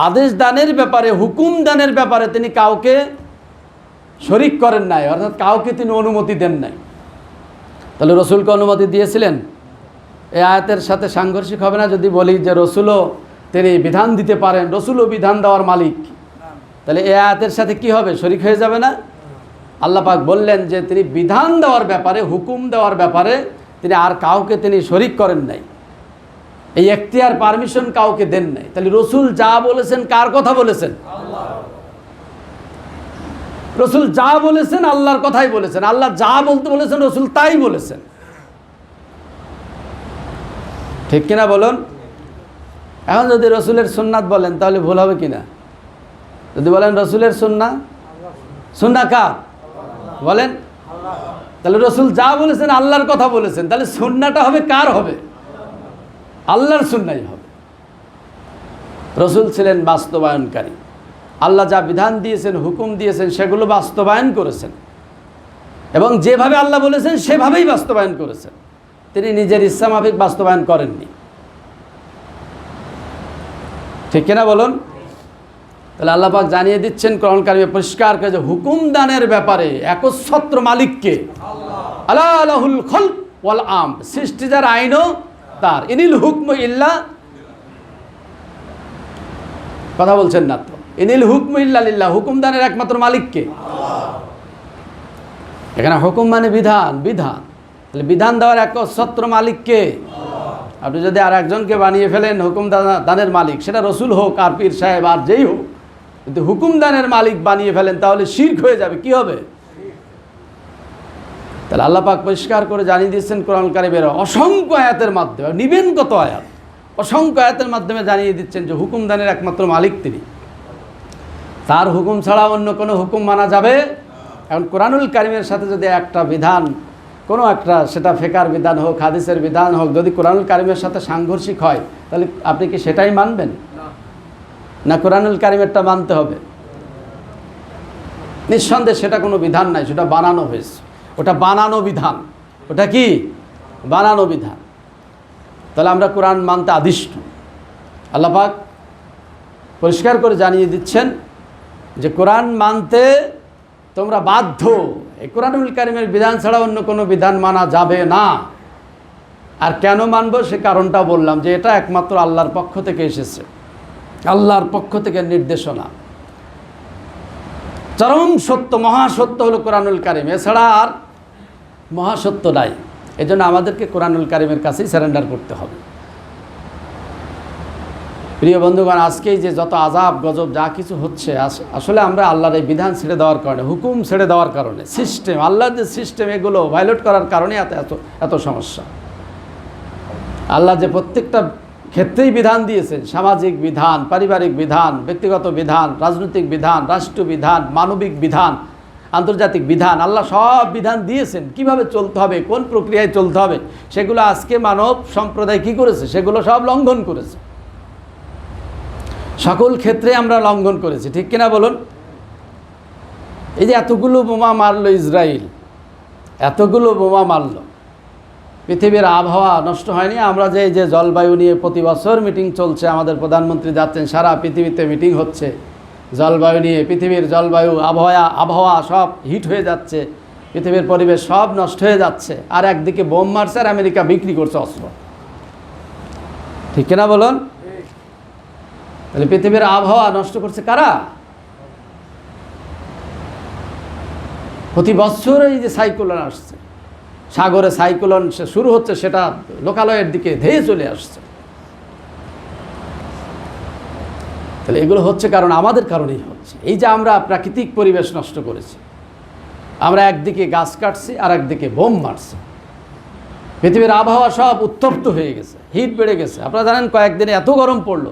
আদেশ দানের ব্যাপারে, হুকুম দানের ব্যাপারে তিনি কাউকে শরিক করেন নাই, অর্থাৎ কাউকে তিনি অনুমতি দেন নাই। তাহলে রসুলকে অনুমতি দিয়েছিলেন? এই আয়াতের সাথে সাংঘর্ষিক হবে না যদি বলি যে রসুলও তিনি বিধান দিতে পারেন, রসুলও বিধান দেওয়ার মালিক? তাহলে এই আয়াতের সাথে কি হবে? শরিক হয়ে যাবে না? আল্লাহ পাক বললেন যে তিনি বিধান দেওয়ার ব্যাপারে, হুকুম দেওয়ার ব্যাপারে তিনি আর কাউকে তিনি শরিক করেন নাই, এই এখতিয়ার পারমিশন কাউকে দেন নাই। তাহলে রসুল যা বলেছেন, কার কথা বলেছেন? রসুল যা বলেছেন আল্লাহর কথাই বলেছেন, আল্লাহ যা বলতে বলেছেন রসুল তাই বলেছেন, ঠিক কিনা বলুন? এখন যদি রসুলের সুন্নাত বলেন তাহলে ভুল হবে কিনা? যদি বলেন রসুলের সুন্নাহ কার বলেন? তাহলে রসুল যা বলেছেন আল্লাহর কথা বলেছেন, তাহলে সুন্নাহটা হবে কার হবে? আল্লাহর সুন্নাহই হবে। রসুল ছিলেন বাস্তবায়নকারী, আল্লাহ যা বিধান দিয়েছেন, হুকুম দিয়েছেন, সেগুলো বাস্তবায়ন করেছেন, এবং যেভাবে আল্লাহ বলেছেন সেভাবেই বাস্তবায়ন করেছেন, তিনি নিজের ইচ্ছা মাফিক বাস্তবায়ন করেননি, ঠিক কিনা বলুন? তাহলে আল্লাহ পাক জানিয়ে দিচ্ছেন কোরআন কারিমে পরিষ্কার করে যে হুকুম দানের ব্যাপারে একচ্ছত্র মালিককে, আলা লাহুল খলক ওয়াল আম, সৃষ্টি যার, আইনও তার, ইনিল হুকমু ইল্লা, কথা বলছেন না তো? ইনিল হুকমু ইল্লা লিল্লাহ, হুকুম দানের একমাত্র মালিককে। এখানে হুকুম মানে বিধান, তাহলে বিধান দেওয়ার একচ্ছত্র মালিককে। আপনি যদি আর একজনকে বানিয়ে ফেলেন হুকুম দানের মালিক, সেটা রসুল হোক আর পীর সাহেব আর যেই হোক, কিন্তু হুকুম দানের মালিক বানিয়ে ফেলেন তাহলে শিরক হয়ে যাবে। কি হবে? তাহলে আল্লাহ পাক পরিষ্কার করে জানিয়ে দিচ্ছেন কোরআন কারিমের অসংখ্য আয়াতের মাধ্যমে, নিবেন কত আয়াত, অসংখ্য আয়াতের মাধ্যমে জানিয়ে দিচ্ছেন যে হুকুম দানের একমাত্র মালিক তিনি, তার হুকুম ছাড়া অন্য কোনো হুকুম মানা যাবে? এখন কোরআনুল কারিমের সাথে যদি একটা বিধান, কোনো একটা, সেটা ফিকহের বিধান হোক, হাদিসের বিধান হোক, যদি কোরআনুল কারিমের সাথে সাংঘর্ষিক হয়, তাহলে আপনি কি সেটাই মানবেন? না কোরআনুল কারিমেরটা মানতে হবে? নিঃসন্দেহে সেটা কোনো বিধান নাই, সেটা বানানো হয়েছে, ওটা বানানো বিধান, ওটা কি? বানানো বিধান। তাহলে আমরা কোরআন মানতে আদিষ্ট। আল্লাহ পাক পরিষ্কার করে জানিয়ে দিচ্ছেন যে কোরআন মানতে তোমরা বাধ্য। এই কোরআনুল কারীমের বিধান ছাড়া অন্য কোনো বিধান মানা যাবে না। আর কেন মানব সে কারণটা বললাম, যে এটা একমাত্র আল্লাহর পক্ষ থেকে এসেছে, আল্লাহর পক্ষ থেকে নির্দেশনা। চরম সত্য, মহাসত্য হলো কোরআনুল কারীম, এছাড়া আর মহাসত্য নাই। এজন্য আমাদেরকে কোরআনুল কারীমের কাছেই সারেন্ডার করতে হবে। প্রিয় বন্ধুগণ, আজকেই যে যত আযাব গজব যা কিছু হচ্ছে, আসলে আমরা আল্লাহর এই বিধান ছেড়ে দেওয়ার কারণে, হুকুম ছেড়ে দেওয়ার কারণে, সিস্টেম, আল্লাহর যে সিস্টেম, এগুলো ভায়োলেট করার কারণে এত সমস্যা। আল্লাহ যে প্রত্যেকটা ক্ষেত্রেই বিধান দিয়েছেন, সামাজিক বিধান, পারিবারিক বিধান, ব্যক্তিগত বিধান, রাজনৈতিক বিধান, রাষ্ট্র বিধান, মানবিক বিধান, আন্তর্জাতিক বিধান, আল্লাহ সব বিধান দিয়েছেন কিভাবে চলতে হবে, কোন প্রক্রিয়ায় চলতে হবে। সেগুলো আজকে মানব সম্প্রদায় কি করেছে? সেগুলো সব লঙ্ঘন করেছে। সকল ক্ষেত্রে আমরা লঙ্ঘন করেছি, ঠিক কিনা বলুন? এই যে এতগুলো বোমা মারল ইসরায়েল, এতগুলো বোমা মারল, পৃথিবীর আবহাওয়া নষ্ট হয়নি? আমরা যে জলবায়ু নিয়ে প্রতি বছর মিটিং চলছে, আমাদের প্রধানমন্ত্রী যাচ্ছেন, সারা পৃথিবীতে মিটিং হচ্ছে জলবায়ু নিয়ে, পৃথিবীর জলবায়ু, আবহাওয়া সব হিট হয়ে যাচ্ছে, পৃথিবীর পরিবেশ সব নষ্ট হয়ে যাচ্ছে। আর একদিকে বোম মারছে আর আমেরিকা বিক্রি করছে অস্ত্র, ঠিক কিনা বলুন? তাহলে পৃথিবীর আবহাওয়া নষ্ট করছে কারা? প্রতি বছর এই যে সাইক্লোন আসছে, সাগরে সাইক্লোন শুরু হচ্ছে, সেটা লোকালয়ের দিকে ধেয়ে চলে আসছে। তাহলে এগুলো হচ্ছে কারণ আমাদের কারণেই হচ্ছে। এই যে আমরা প্রাকৃতিক পরিবেশ নষ্ট করেছি, আমরা একদিকে গাছ কাটছি আর একদিকে বোম মারছি, পৃথিবীর আবহাওয়া সব উত্তপ্ত হয়ে গেছে, হিট বেড়ে গেছে। আপনারা জানেন কয়েকদিনে এত গরম পড়লো,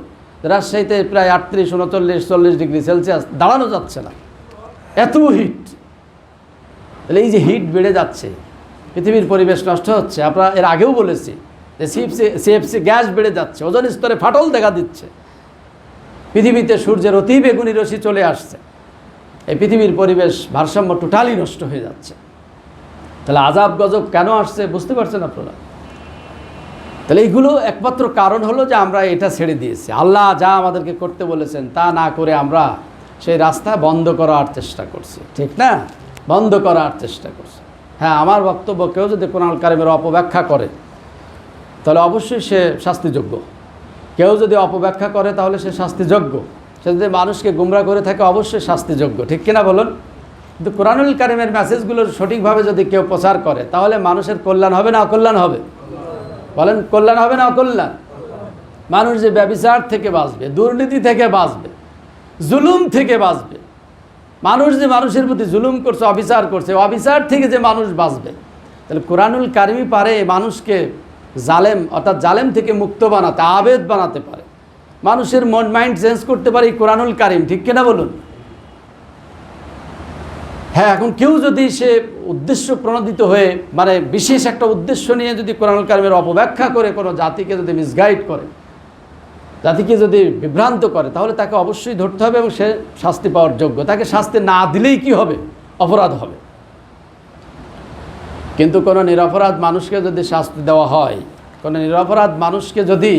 রাজশাহীতে প্রায় 38, 39, 40 ডিগ্রি সেলসিয়াস, দাঁড়ানো যাচ্ছে না, এত হিট। তাহলে এই যে হিট বেড়ে যাচ্ছে, পৃথিবীর পরিবেশ নষ্ট হচ্ছে। আমরা এর আগেও বলেছি যে সিএফসি গ্যাস বেড়ে যাচ্ছে, ওজোন স্তরে ফাটল দেখা দিচ্ছে, পৃথিবীতে সূর্যের অতি বেগুনি রশ্মি চলে আসছে, এই পৃথিবীর পরিবেশ ভারসাম্য টোটালি নষ্ট হয়ে যাচ্ছে। তাহলে আযাব গজব কেন আসছে বুঝতে পারছেন আপনারা? তাহলে এইগুলো একমাত্র কারণ হলো যে আমরা এটা ছেড়ে দিয়েছি। আল্লাহ যা আমাদেরকে করতে বলেছেন তা না করে আমরা সেই রাস্তা বন্ধ করার চেষ্টা করছি, ঠিক না? বন্ধ করার চেষ্টা করছি। হ্যাঁ, আমার বক্তব্য, কেউ যদি কোরআন কারীমের অপব্যাখ্যা করে তাহলে অবশ্যই সে শাস্তিযোগ্য। কেউ যদি অপব্যাখ্যা করে তাহলে সে শাস্তিযোগ্য। সে যদি মানুষকে গুমরা করে থাকে অবশ্যই শাস্তিযোগ্য, ঠিক কিনা বলুন? কিন্তু কোরআনুল কারীমের মেসেজগুলো সঠিকভাবে যদি কেউ প্রচার করে তাহলে মানুষের কল্যাণ হবে না অকল্যাণ হবে? বলেন, কল্যাণ হবে না অকল্যাণ? মানুষ যে ব্যভিচার থেকে বাঁচবে, দুর্নীতি থেকে বাঁচবে, জুলুম থেকে বাঁচবে, মানুষ যে মানুষের প্রতি জুলুম করছে, অবিচার করছে, অবিচার থেকে যে মানুষ বাঁচবে, তাহলে কোরআনুল কারীমই পারে মানুষকে জালেম, অর্থাৎ জালেম থেকে মুক্ত বানাতে, আবেদ বানাতে পারে, মানুষের মাইন্ড চেঞ্জ করতে পারে এই কোরআনুল কারীম, ঠিক কিনা বলুন? হ্যাঁ, এখন কেউ যদি সে উদ্দেশ্য প্রণোদিত হয়ে, মানে বিশেষ একটা উদ্দেশ্য নিয়ে যদি কোরআনুল কারীমের অপব্যাখ্যা করে, কোনো জাতিকে যদি মিসগাইড করে, জাতিকে যদি বিভ্রান্ত করে, তাহলে তাকে অবশ্যই ধরতে হবে এবং সে শাস্তি পাওয়ার যোগ্য। তাকে শাস্তি না দিলেই কি হবে? অপরাধ হবে। কিন্তু কোনো নিরপরাধ মানুষকে যদি শাস্তি দেওয়া হয়, কোনো নিরপরাধ মানুষকে যদি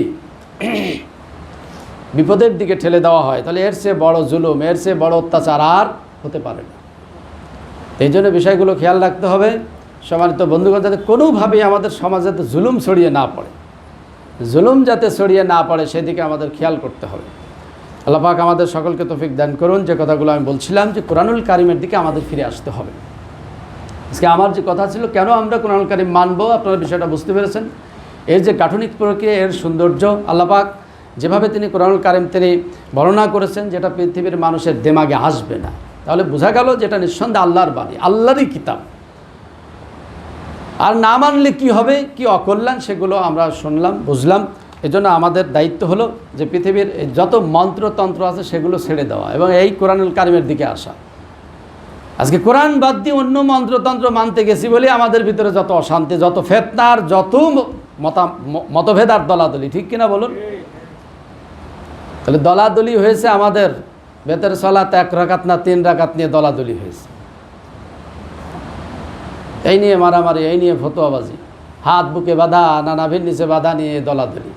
বিপদের দিকে ঠেলে দেওয়া হয়, তাহলে এর চেয়ে বড় জুলুম, এর চেয়ে বড় অত্যাচার আর হতে পারে না। এই জন্য বিষয়গুলো খেয়াল রাখতে হবে। সম্মানিত বন্ধুগণ, যাতে কোনোভাবেই আমাদের সমাজে যাতে জুলুম ছড়িয়ে না পড়ে, জুলুম যাতে ছড়িয়ে না পড়ে সেদিকে আমাদের খেয়াল করতে হবে। আল্লাহ পাক আমাদের সকলকে তৌফিক দান করুন। যে কথাগুলো আমি বলছিলাম যে কোরআনুল কারীমের দিকে আমাদের ফিরে আসতে হবে। আজকে আমার যে কথা ছিল, কেন আমরা কোরআনুল কারীম মানবো, আপনারা বিষয়টা বুঝতে পেরেছেন। এর যে গাঠনিক প্রক্রিয়া, এর সৌন্দর্য, আল্লাহ পাক যেভাবে তিনি কোরআনুল কারীম তিনি বর্ণনা করেছেন, যেটা পৃথিবীর মানুষের দিমাগে আসবে না, তাহলে বোঝা গেল যেটা নিঃসন্দেহে আল্লাহর বাণী, আল্লাহরই কিতাব। আর না মানলে কি হবে, কি অকল্যাণ, সেগুলো আমরা শুনলাম, বুঝলাম। এজন্য আমাদের দায়িত্ব হলো যে পৃথিবীর যত মন্ত্রতন্ত্র আছে সেগুলো ছেড়ে দেওয়া এবং এই কোরআনুল কারীমের দিকে আসা। আজকে কোরআন বাদ দিয়ে অন্য মন্ত্রতন্ত্র মানতে গেছি বলে আমাদের ভিতরে যত অশান্তি, যত ফেতনার, যত মতভেদ আর দলাদলি, ঠিক কিনা বলুন? তাহলে দলাদলি হয়েছে আমাদের বেতের সালাত 1 রাকাত না 3 রাকাত নিয়ে দলাদলি হয়েছে। এই নিয়ে মারামারি, এই নিয়ে ফতোয়াবাজি, হাত বুকে বাঁধা না নাভির নিচে বাঁধা নিয়ে দলাদলি,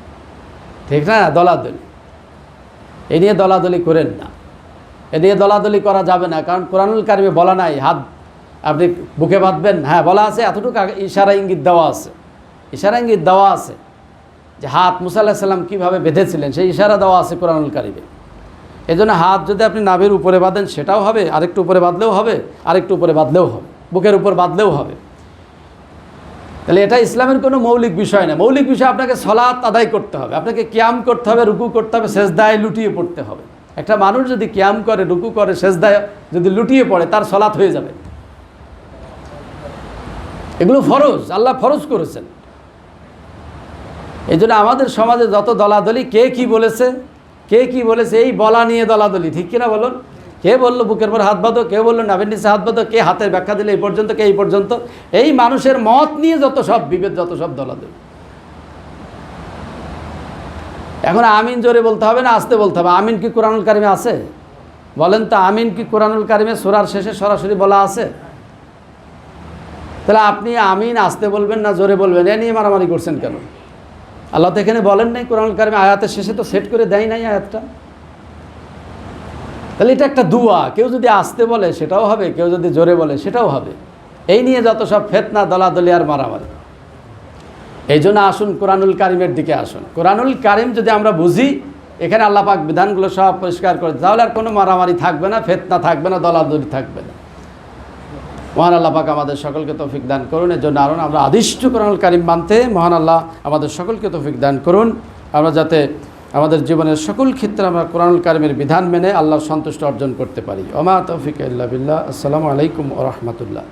ঠিক না? দলাদলি, এই নিয়ে দলাদলি করেন না, এ নিয়ে দলাদলি করা যাবে না। কারণ কোরআনুল কারিমে বলা নাই হাত আপনি বুকে বাঁধবেন। হ্যাঁ বলা আছে, এতটুকু ইশারা ইঙ্গিত দেওয়া আছে, ইশারা ইঙ্গিত দেওয়া আছে যে হাত মুসা আলাইহিস সালাম কীভাবে বেঁধেছিলেন সেই ইশারা দেওয়া আছে কোরআনুল কারিমে। এই জন্য হাত যদি আপনি নাভির উপরে বাঁধেন সেটাও হবে, আরেকটু উপরে বাঁধলেও হবে, আরেকটু উপরে বাঁধলেও হবে, বুকের উপর বাঁধলেও হবে। তাহলে এটা ইসলামের কোনো মৌলিক বিষয় না। মৌলিক বিষয় আপনাকে সালাত আদায় করতে হবে, আপনাকে কিয়াম করতে হবে, রুকু করতে হবে, সেজদায় লুটিয়ে পড়তে হবে। একটা মানুষ যদি কিয়াম করে, রুকু করে, সেজদায় যদি লুটিয়ে পড়ে তার সালাত হয়ে যাবে। এগুলো ফরজ, আল্লাহ ফরজ করেছেন। এই জন্য আমাদের সমাজে যত দলাদলি, কে কি বলেছে, কে কি বলেছে, এই বলা নিয়ে দলাদলি, ঠিক কিনা বলুন? কে বললো বুকের পর হাত বাঁধো, কে বললো নাভির নিচে হাত বাঁধো, কে হাতের ব্যাখ্যা দিলে এই পর্যন্ত, কে এই পর্যন্ত, এই মানুষের মত নিয়ে যত সব বিভেদ, যত সব দলাদলি। এখন আমিন জোরে বলতে হবে না আস্তে বলতে হবে? আমিন কি কোরআনুল কারিমে আছে? বলেন তো, আমিন কি কোরআনুল কারিমে সূরার শেষে সরাসরি বলা আছে? তাহলে আপনি আমিন আস্তে বলবেন না জোরে বলবেন, এ নিয়ে মারামারি করছেন কেন? আল্লাহ তো এখানে বলেন নাই, কোরআনুল কারিমে আয়াতের শেষে তো সেট করে দেয় নাই আয়াতটা। তাহলে এটা একটা দুয়া, কেউ যদি আস্তে বলে সেটাও হবে, কেউ যদি জোরে বলে সেটাও হবে। এই নিয়ে যত সব ফিতনা, দলাদলি আর মারামারি। এই জন্য আসুন কোরআনুল কারিমের দিকে আসুন। কোরআনুল কারিম যদি আমরা বুঝি, এখানে আল্লাহ পাক বিধানগুলো সব পরিষ্কার করে, তাহলে আর কোনো মারামারি থাকবে না, ফিতনা থাকবে না, দলাদলি থাকবে না। মহান আল্লাহ পাক আমাদের সকলকে তৌফিক দান করুন। এর জন্য আরও আমরা আদিষ্ট কোরআনুল কারিম মানতে মহান আল্লাহ আমাদের সকলকে তৌফিক দান করুন। আমরা যাতে আমাদের জীবনের সকল ক্ষেত্রে আমরা কোরআনুল কারিমের বিধান মেনে আল্লাহর সন্তুষ্ট অর্জন করতে পারি। ওমা তৌফিক ইল্লা বিল্লাহ। আসসালামু আলাইকুম ওয়া রাহমাতুল্লাহ।